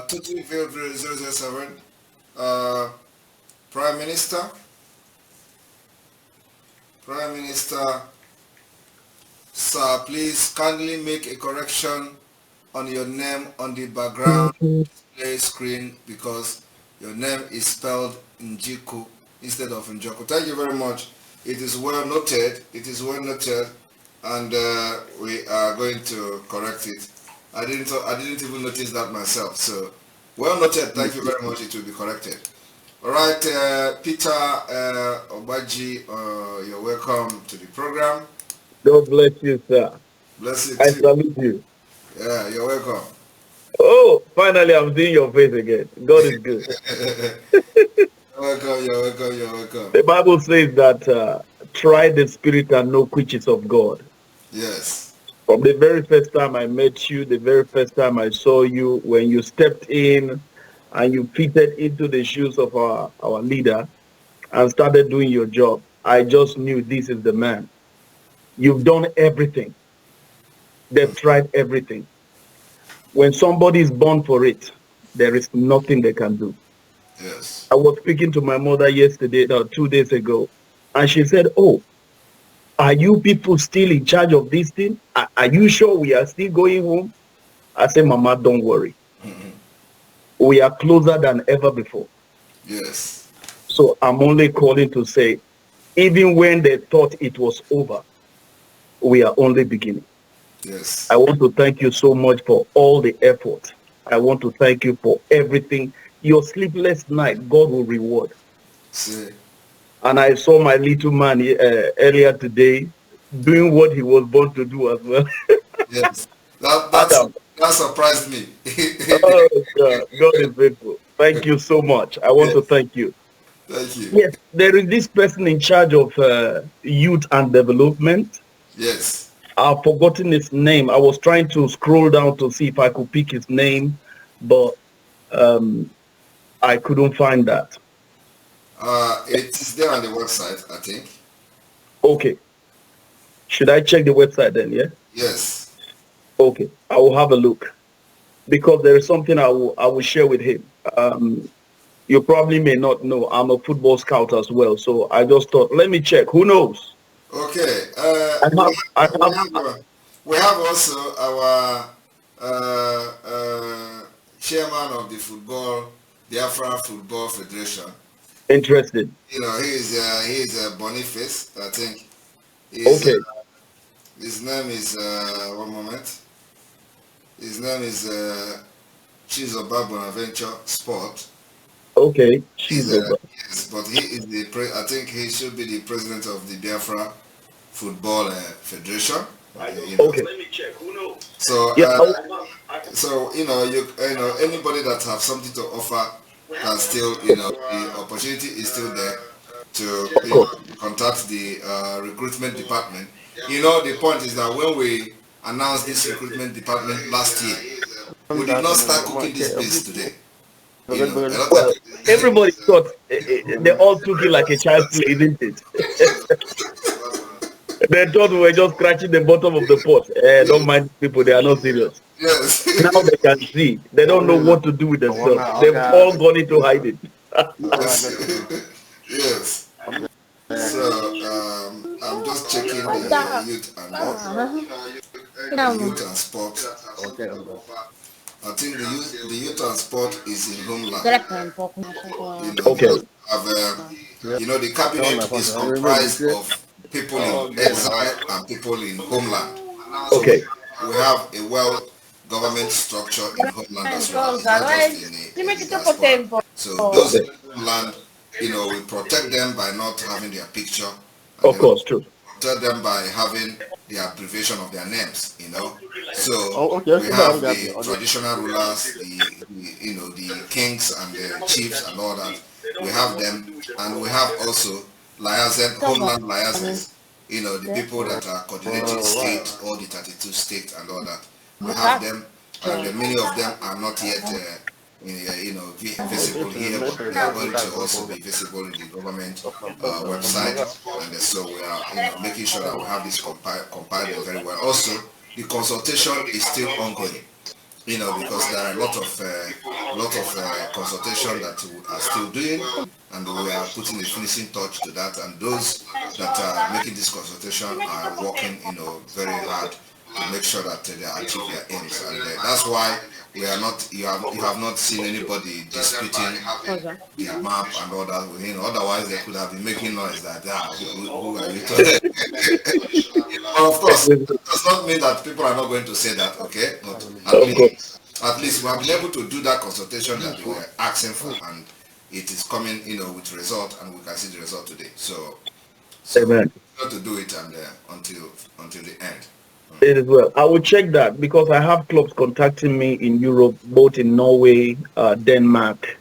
S2: Totyville 007. Prime Minister, sir, please kindly make a correction on your name on the background display screen because your name is spelled Njiku instead of Njoku. Thank you very much. It is well noted. And we are going to correct it. I didn't even notice that myself. So well noted. Thank you very much. It will be corrected. All right, Peter Obaji, you're welcome to the program.
S15: God bless you, sir.
S2: Bless you
S15: I
S2: too.
S15: salute you.
S2: Yeah, you're welcome.
S15: Oh, finally I'm seeing your face again. God is good.
S2: You're welcome.
S15: The Bible says that try the spirit and know which is of God.
S2: Yes.
S15: From the very first time I met you, the very first time I saw you, when you stepped in and you fitted into the shoes of our leader and started doing your job, I just knew this is the man. You've done everything. They've tried everything. When somebody is born for it, there is nothing they can do.
S2: Yes.
S15: I was speaking to my mother yesterday, 2 days ago, and she said, "Oh, are you people still in charge of this thing? Are you sure we are still going home?" I said, "Mama, don't worry. We are closer than ever before."
S2: Yes.
S15: So I'm only calling to say, even when they thought it was over, we are only beginning.
S2: Yes.
S15: I want to thank you so much for all the effort. I want to thank you for everything. Your sleepless night, God will reward.
S2: See.
S15: And I saw my little man earlier today doing what he was born to do as well.
S2: Yes. That surprised me.
S15: Oh, God is faithful. Thank you so much. I want to thank you.
S2: Thank you.
S15: Yes, there is this person in charge of youth and development.
S2: Yes.
S15: I've forgotten his name. I was trying to scroll down to see if I could pick his name, but I couldn't find that.
S2: It is there on the website, I think.
S15: Okay. Should I check the website then, yeah?
S2: Yes.
S15: Okay, I will have a look. Because there is something I will share with him. You probably may not know, I'm a football scout as well. So I just thought, let me check. Who knows?
S2: Okay. We have also our chairman of the Biafra Football Federation.
S15: Interesting.
S2: You know, he is Boniface, I think.
S15: Okay.
S2: His name is one moment. His name is Chizoba Bonaventure Sport.
S15: Okay.
S2: Yes, but he is I think he should be the president of the Biafra Football Federation.
S15: Okay.
S2: Let me check. Who knows? So, so you know, anybody that have something to offer can still, the opportunity is still there to contact the recruitment department. You know, the point is that when we announced this recruitment department last year, we did not start cooking this beans today.
S15: Well, everybody thought they all took it like a child's play, didn't it? They thought we were just scratching the bottom of the pot. Don't mind people, they are not serious.
S2: Yes.
S15: Now they can see. They don't know what to do with themselves. They've all gone into hiding.
S2: Yes. So I'm just checking the youth and sport. I think the youth and sport is in homeland. The cabinet is comprised of people in exile and people in homeland. So we have a government structure in homeland as well. It's not just in diaspora. So those in homeland, we protect them by not having their picture.
S15: Of course, true.
S2: Protect them by having the abbreviation of their names, So we have the traditional rulers, the kings and the chiefs and all that. We have them, and we have also homeland liaisons, the people that are coordinating state, all the 32 states and all that. We have them, and many of them are not yet visible here, but they are going to also be visible in the government website, and so we are making sure that we have this compiled very well. Also, the consultation is still ongoing, because there are a lot of consultation that we are still doing, and we are putting a finishing touch to that, and those that are making this consultation are working very hard to make sure that they achieve their aims, and that's why we are not. You have not seen anybody disputing the map and all that. Otherwise they could have been making noise that who are you talking? Of course, it does not mean that people are not going to say that. Okay, but at least we have been able to do that consultation that we were asking for, and it is coming, with result, and we can see the result today. So
S15: Amen.
S2: We have to do it and until the end.
S15: It is well. I will check that because I have clubs contacting me in Europe, both in Norway, Denmark,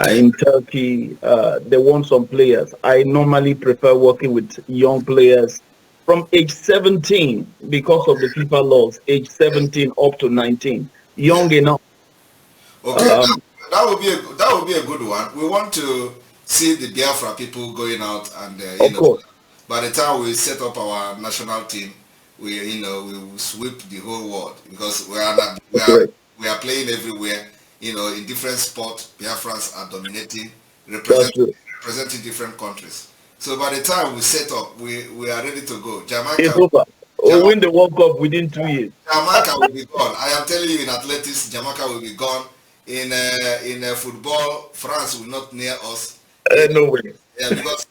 S15: in Turkey. They want some players. I normally prefer working with young players from age 17 because of the FIFA laws, age 17 up to 19. Young enough.
S2: Okay. that would be a good one. We want to see the Biafra people going out and
S15: Of course.
S2: by the time we set up our national team, we will sweep the whole world because we are playing everywhere. In different sports, Biafrans are dominating, representing different countries. So by the time we set up, we are ready to go.
S15: It's over. We'll win the World Cup within 2 years.
S2: Jamaica will be gone. I am telling you, in athletics, Jamaica will be gone. In football, France will not near us.
S15: No way.
S2: Yeah, because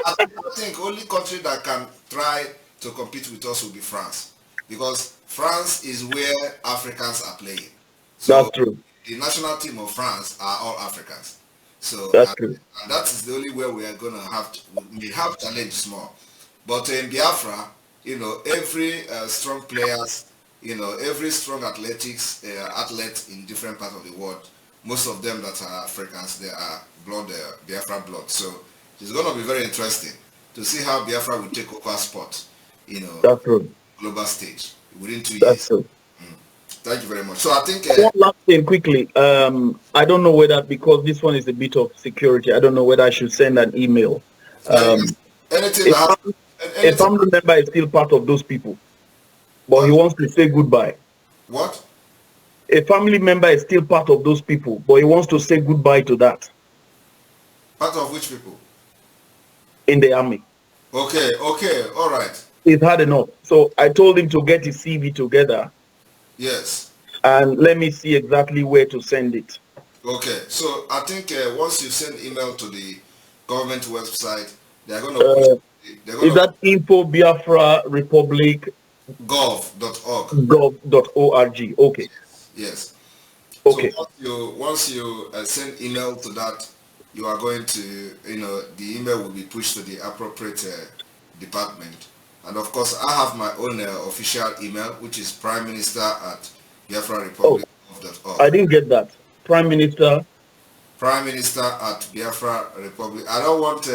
S2: I think only country that can try to compete with us will be France, because France is where Africans are playing. So
S15: that's true.
S2: The national team of France are all Africans. So
S15: that's true.
S2: And that is the only way we are going to have we have challenge small. But in Biafra, every strong players, every strong athletics athletes in different parts of the world, most of them that are Africans, they are Biafra blood. So it's going to be very interesting to see how Biafra will take over sport,
S15: that's true.
S2: Global stage within 2 years.
S15: That's true.
S2: Thank you very much. So I think
S15: one last thing quickly. I don't know whether, because this one is a bit of security, I don't know whether I should send an email.
S2: Anything
S15: a family member is still part of those people, but he wants to say goodbye.
S2: What?
S15: A family member is still part of those people, but he wants to say goodbye to that.
S2: Part of which people?
S15: In the army.
S2: Okay, all right.
S15: He's had enough. So I told him to get his CV together.
S2: Yes.
S15: And let me see exactly where to send it.
S2: Okay, so I think once you send email to the government website, they're going to
S15: is that info Biafra Republic
S2: gov.org.
S15: Gov.org. Okay.
S2: Yes.
S15: Okay.
S2: So once you send email to that, you are going to, the email will be pushed to the appropriate department. And of course, I have my own official email, which is Prime Minister at Biafra Republic gov.org.
S15: I didn't get that. Prime Minister
S2: at Biafra Republic. I don't want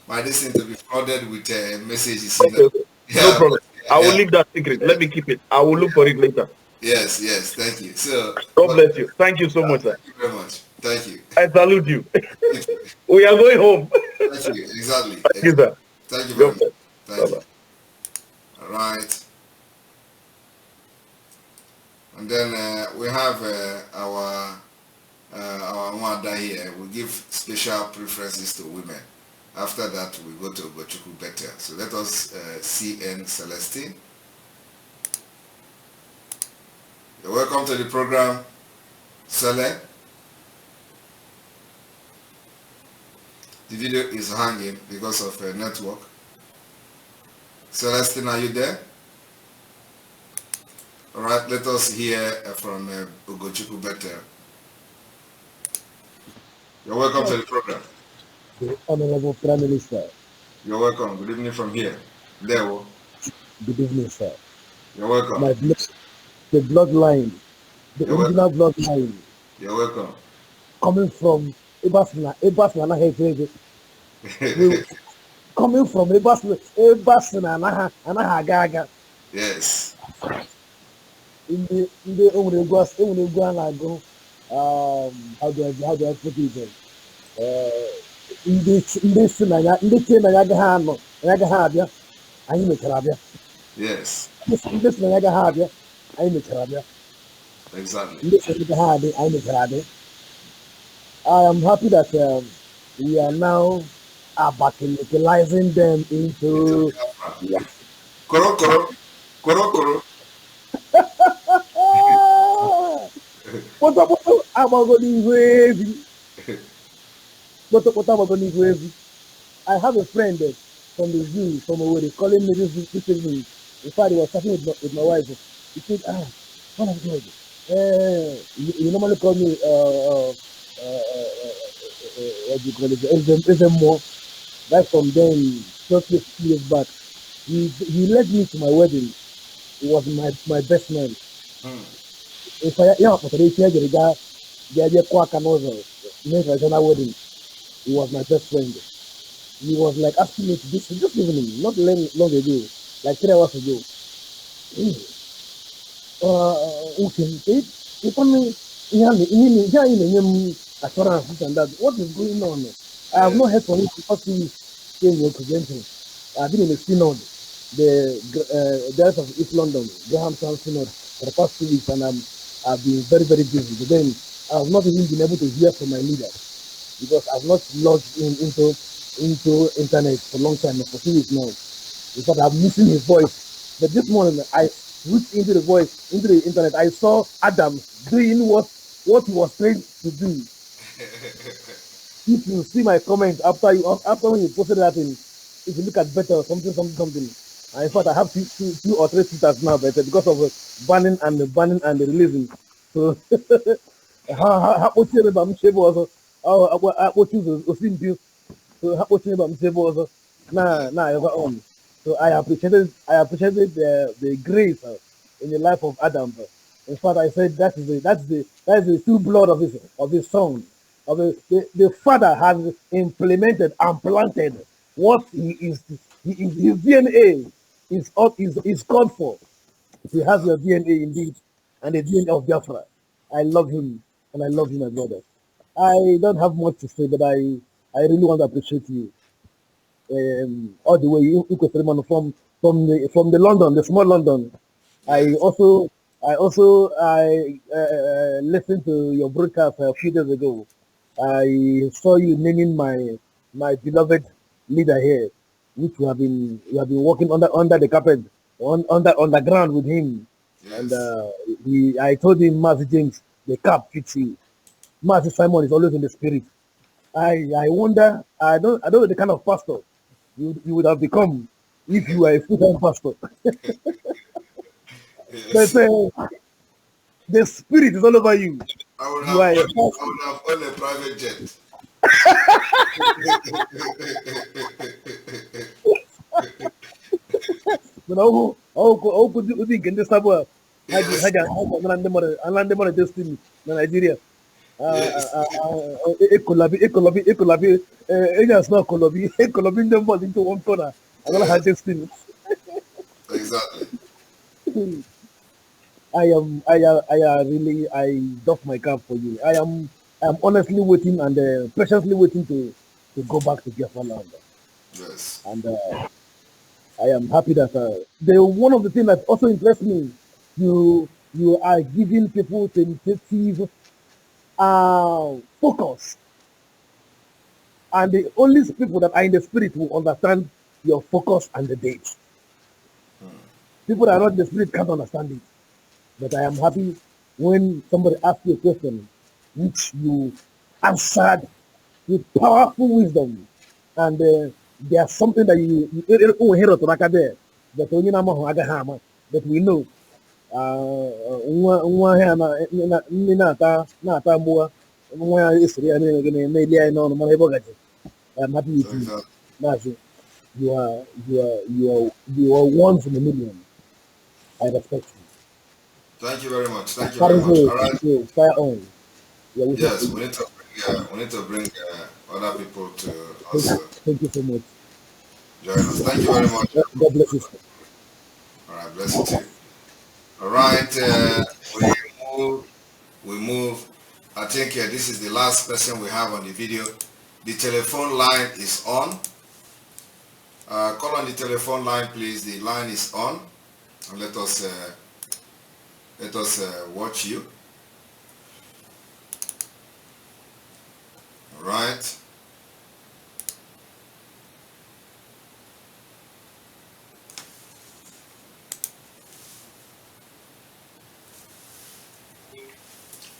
S2: my listening to be flooded with messages.
S15: Okay. No problem. I will leave that secret. Let me keep it. I will look for it later.
S2: Yes, thank you. So
S15: God bless you. Thank you so much, sir.
S2: Thank you very much. Thank you.
S15: I salute you. We are going home.
S2: Thank you. Exactly.
S15: Thank you, sir.
S2: Thank you very much. Thank you. All right. And then we have our Mwada here. We give special preferences to women. After that, we go to Gochuku better. So let us see N. Celestine. You're welcome to the program, Sele. The video is hanging because of a network. Celestine, are you there? All right, let us hear from Ugochukwu better. You're welcome to the program.
S16: The Honorable Prime Minister.
S2: You're welcome. Good evening from here. There.
S16: Good evening, sir.
S2: You're welcome.
S16: The bloodline, the original bloodline.
S2: You're welcome.
S16: Coming from Ebasna coming from Ebasna Gaga.
S2: Yes.
S16: In the go. How do I put it? Yes.
S2: Exactly.
S16: I am happy that we are now utilizing them into
S2: Koro.
S16: I have a friend from the zoo, from where they calling me this evening. In fact, he was talking with my wife. He said, what am I doing? You normally call me what do you call it? More. That's from then, 12 years back. He led me to my wedding. He was my best man. If I wedding, he was my best friend. He was like asking me to do just evening, not long ago, like 3 hours ago. assurance, this and that. What is going on? I have not heard from him because he came representing. I've been in the synod, the Diocese of East London, Graham Town Synod, for the past 2 weeks, and I've been very, very busy. But then I have not even been able to hear from my leader because I've not logged into internet for a long time, for 2 weeks now. In fact, I'm missing his voice. But this morning, I switched into the internet. I saw Adam doing what he was trained to do. If you see my comment after when you posted that thing, if you look at better something. In fact, I have two or three tweeters now, but because of banning and the releasing. So how much you about me also? How much you Osimbi? So how much you about me also? Nah, you're on. So I appreciated the grace in the life of Adam. In fact, I said that's the true blood of his son. The father has implemented and planted what his DNA is called for. He has your DNA indeed, and the DNA of Biafra. I love him, and I love you, my brother. I don't have much to say, but I really want to appreciate you all the way. You from the London, the small London. I listened to your broadcast a few days ago. I saw you naming my beloved leader here, which you have been working under the carpet, underground with him. And I told him, Master James, the cap fits you. Master Simon is always in the spirit. I wonder, I don't know the kind of pastor you would have become if you were a full-time pastor. But the spirit is all over you.
S2: I would
S16: You are a
S2: have owned a private jet.
S16: could you think in this summer? I destiny Nigeria. Ekolabi, agents not Ekolabi them both into one corner. I'm gonna have destiny.
S2: Exactly.
S16: I really, I doff my cap for you. I'm honestly waiting and patiently waiting to go back to Biafra land.
S2: Yes.
S16: And I am happy that one of the things that also interests me, you are giving people tentative focus, and the only people that are in the spirit will understand your focus and the date. People that are not in the spirit can't understand it. But I am happy when somebody asks you a question which you answered with powerful wisdom, and there's something that you hear to there, but that we know. Nwa ha na nne na-ata mgbụwa nwa ya esiri ya na-eli anyị n'ọnụ mara ebe ọ gaji. I'm happy with you. Maazị, you are one in a million. I respect you.
S2: Thank you very much. Thank you very much. All right.
S16: Fire on.
S2: Yes, we need to bring other people to also.
S16: Thank you so much.
S2: Join us. Thank you very much.
S16: God bless you.
S2: All right, bless you too. All right, we move. I think this is the last person we have on the video. The telephone line is on. Call on the telephone line, please. The line is on, and let us watch you. All right.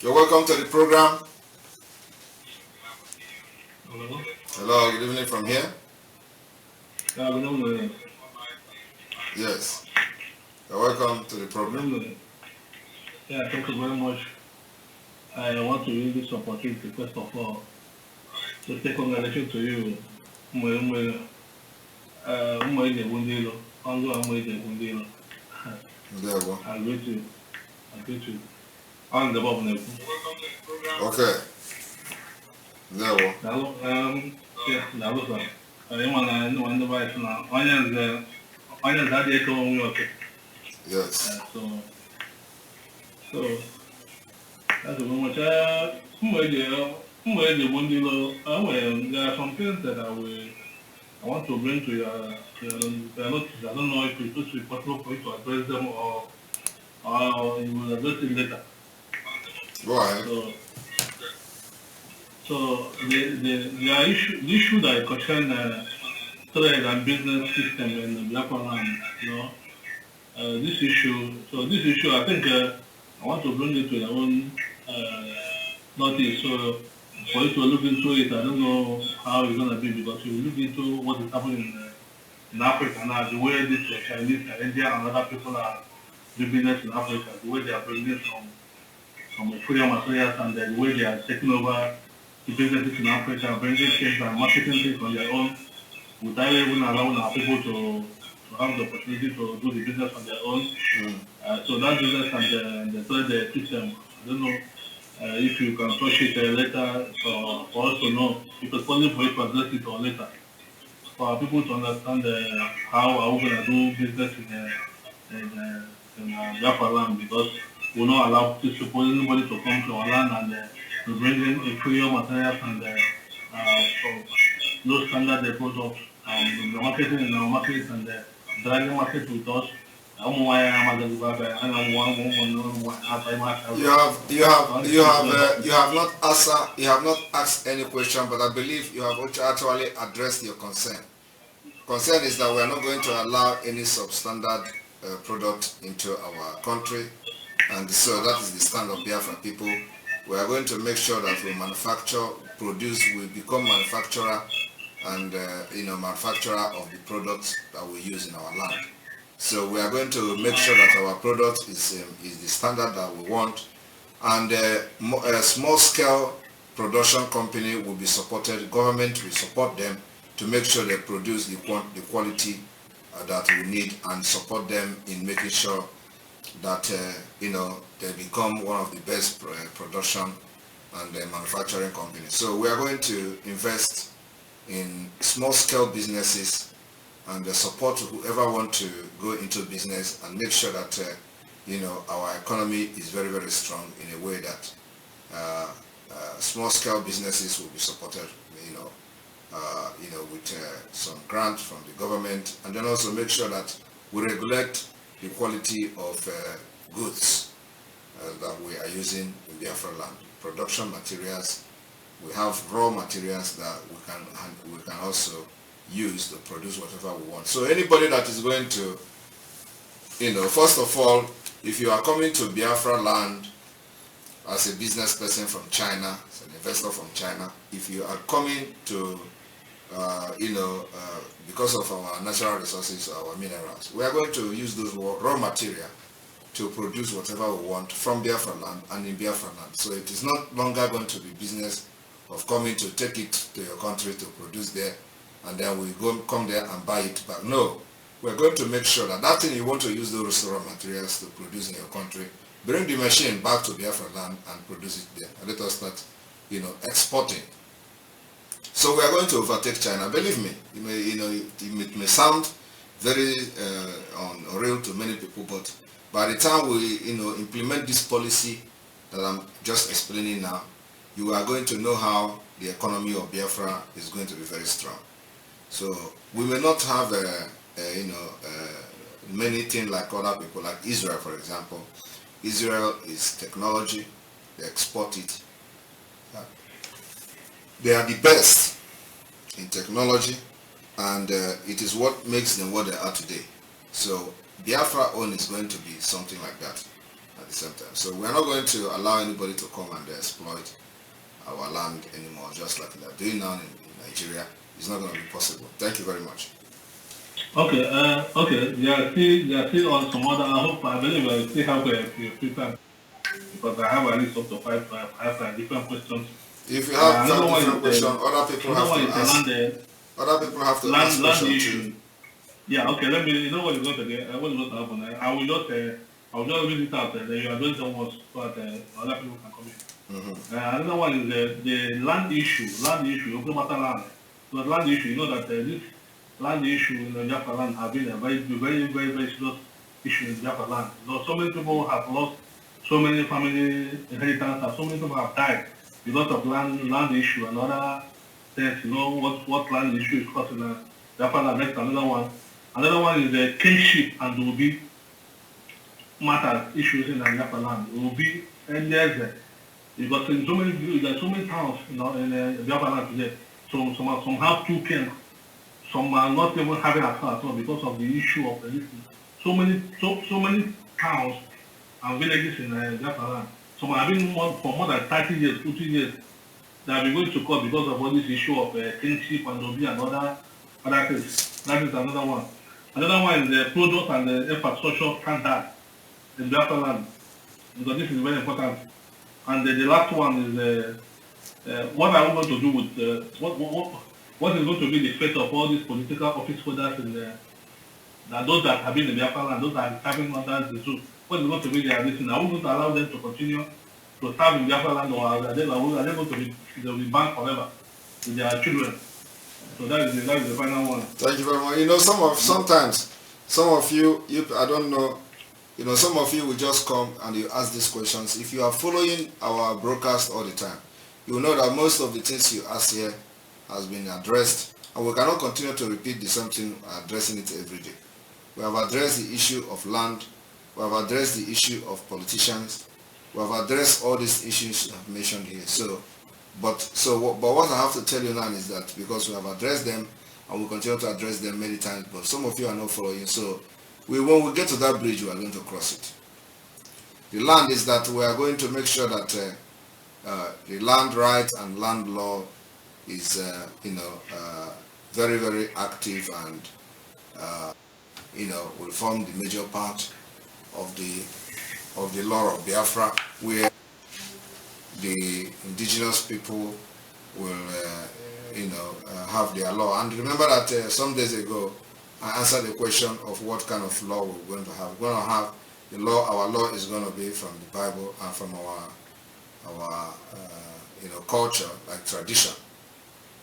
S2: You're welcome to the program.
S17: Hello.
S2: Hello, good evening from here.
S17: Good evening.
S2: Yes. You're welcome to the program.
S17: Yeah, thank you very much. I want to use this opportunity, first of all, to say congratulations to you. I greet you. On the bottom.
S2: Okay. There we
S17: go. Yeah, that was one. I device now. Onions had the echo okay.
S2: Yes.
S17: So that's a much. Well, the one there are some things that I want to bring to your notice. I don't know if it will be possible for you to address them or you will address it later.
S2: Go ahead.
S17: So the issue that concern trade and business system in the Biafra land, this issue, I think I want to bring it to your own notice. So for you to look into it, I don't know how it's going to be because you look into what is happening in Africa now, the way these Chinese and India and other people are doing business in Africa, the way they are bringing from freedom materials and the way they are taking over the businesses in Africa, bringing things and marketing things on their own, without even allowing our people to have the opportunity to do the business on their own. So that business and the trade system, I don't know if you can touch it later for us to know, because possible for you to address it or later. For our people to understand how are we going to do business in Biafra land, because we will not allow anybody to come to our land and to bring in inferior materials and low standard products and the marketing in our market and dragging market with us.
S2: You have not asked any question, but I believe you have actually addressed your concern. Concern is that we are not going to allow any substandard product into our country, and so that is the stand of Biafra people. We are going to make sure that we manufacture, produce, we become manufacturer and manufacturer of the products that we use in our land. So we are going to make sure that our product is the standard that we want, and a small-scale production company will be supported. Government will support them to make sure they produce the quality that we need, and support them in making sure that they become one of the best production and manufacturing companies. So we are going to invest in small-scale businesses and support whoever want to go into business, and make sure that our economy is very, very strong in a way that small-scale businesses will be supported, with some grant from the government, and then also make sure that we regulate the quality of goods that we are using in Biafra land. Production materials, we have raw materials that we can also use to produce whatever we want. So anybody that is going to, first of all, if you are coming to Biafra land as a business person from China, as an investor from China, if you are coming to, because of our natural resources, our minerals, we are going to use those raw material to produce whatever we want from Biafra land and in Biafra land. So it is not longer going to be business of coming to take it to your country to produce there, and then we come there and buy it back. No, we're going to make sure that that thing you want to use those raw materials to produce in your country, bring the machine back to Biafra land and produce it there, and let us start, exporting. So we are going to overtake China. Believe me, it may sound very unreal to many people, but by the time we, implement this policy that I'm just explaining now, you are going to know how the economy of Biafra is going to be very strong. So we may not have many things like other people, like Israel, for example. Israel is technology, they export it. They are the best in technology, and it is what makes them what they are today. So Biafra own is going to be something like that at the same time. So we are not going to allow anybody to come and exploit our land anymore, just like they are doing now in Nigeria. It's not going to be possible. Thank you very much.
S17: Okay, there are still on some other, I believe I still have a few time, because I have at least up to five different questions.
S2: If you have different questions, other people have to ask. Other people have to ask questions too.
S17: Yeah, okay, let me, what is going to get, what is going to happen? I will just read it out, then you are doing some work so that other people can come in. Another one is the land issue, open matter land. So the land issue, that this land issue in the Biafra land have been a very, very, very, very serious issue in Biafra land. So many people have lost so many family inheritance, and so many people have died because of land issue and other things, what land issue is causing Biafra land. Next, another one. Another one is the kingship and Obi matters issues in Biafra land. Obi and there's because in there's so many towns, in Biafra land today. Some have 2 kings. Some are not even having a car at all because of the issue of religion. So many towns and villages in Biafra land. Some have been for more than 30 years, 50 years. They have been going to court because of all this issue of kingship and Obi and other things. That is another one. Another one is the product and the infrastructure standard in Biafra land, because this is very important. And the last one is what are we going to do with what is going to be the fate of all these political office holders in those that have been in Biafra land, those that are serving under the zoo. What is going to be their reason? Are we going to allow them to continue to serve in Biafra land, or are they going to be banned forever with their children? So that is the final one.
S2: Thank you very much. Sometimes some of you, I don't know, some of you will just come and you ask these questions. If you are following our broadcast all the time, you will know that most of the things you ask here has been addressed, and we cannot continue to repeat the same thing, addressing it every day. We have addressed the issue of land, we have addressed the issue of politicians, we have addressed all these issues I've mentioned here. But what I have to tell you now is that because we have addressed them and we continue to address them many times, but some of you are not following, so when we get to that bridge, we are going to cross it. The land is that we are going to make sure that the land rights and land law is very, very active, and will form the major part of the law of Biafra, where the indigenous people will have their law. And remember that some days ago I answered the question of what kind of law we're going to have. We're going to have the law. Our law is going to be from the Bible and from our culture, like tradition.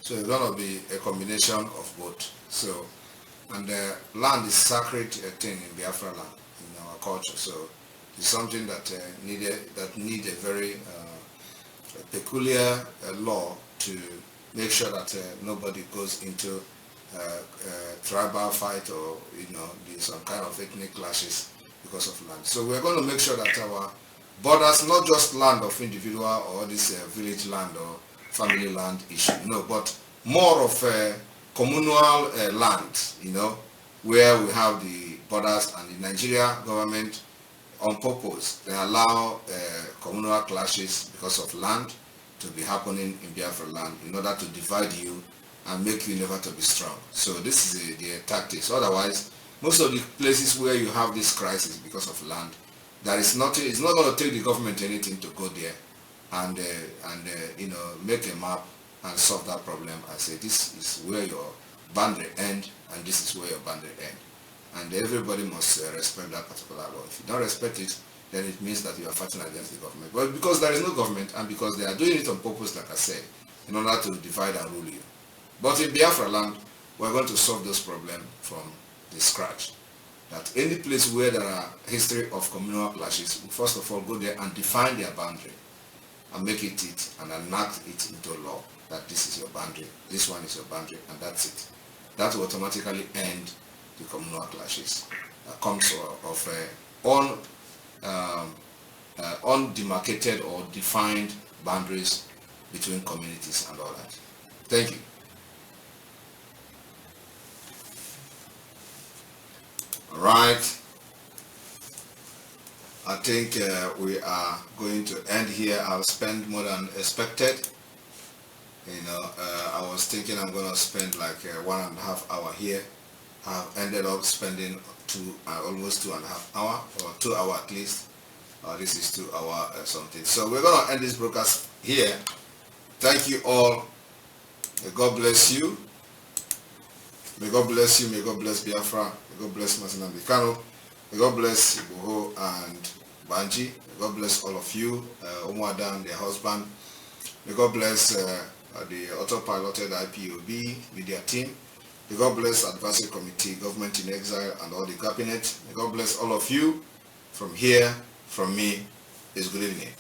S2: So it's going to be a combination of both. So, and land is sacred thing in Biafra land, in our culture. So it's something that need a very peculiar law to make sure that nobody goes into tribal fight or some kind of ethnic clashes because of land. So we're going to make sure that our borders, not just land of individual or this village land or family land issue, but more of communal land, where we have the borders, and the Nigeria government on purpose, they allow communal clashes because of land to be happening in Biafra land in order to divide you and make you never to be strong. So this is the tactics. Otherwise, most of the places where you have this crisis because of land, there is nothing. It's not going to take the government anything to go there and make a map and solve that problem and say this is where your boundary end and this is where your boundary end. And everybody must respect that particular law. If you don't respect it, then it means that you are fighting against the government. But because there is no government and because they are doing it on purpose, like I said, in order to divide and rule you. But in Biafra land, we're going to solve this problem from the scratch. That any place where there are history of communal clashes, first of all go there and define their boundary and make it and enact it into law that this is your boundary, this one is your boundary, and that's it. That will automatically end the communal clashes that comes of undemarcated or defined boundaries between communities and all that. Thank you. All right. I think we are going to end here. I'll spend more than expected. I was thinking I'm going to spend like 1.5 hours here. I've ended up spending almost 2.5 hours, or 2 hours at least. This is 2 hours something. So we're going to end this broadcast here. Thank you all. May God bless you. May God bless you. May God bless Biafra. May God bless Masina Bikano. May God bless Iboho and Banji. May God bless all of you. Umwada and their husband. May God bless the autopiloted IPOB media team. May God bless Advisory Committee, Government in Exile, and all the cabinet. May God bless all of you. From here, from me, is good evening.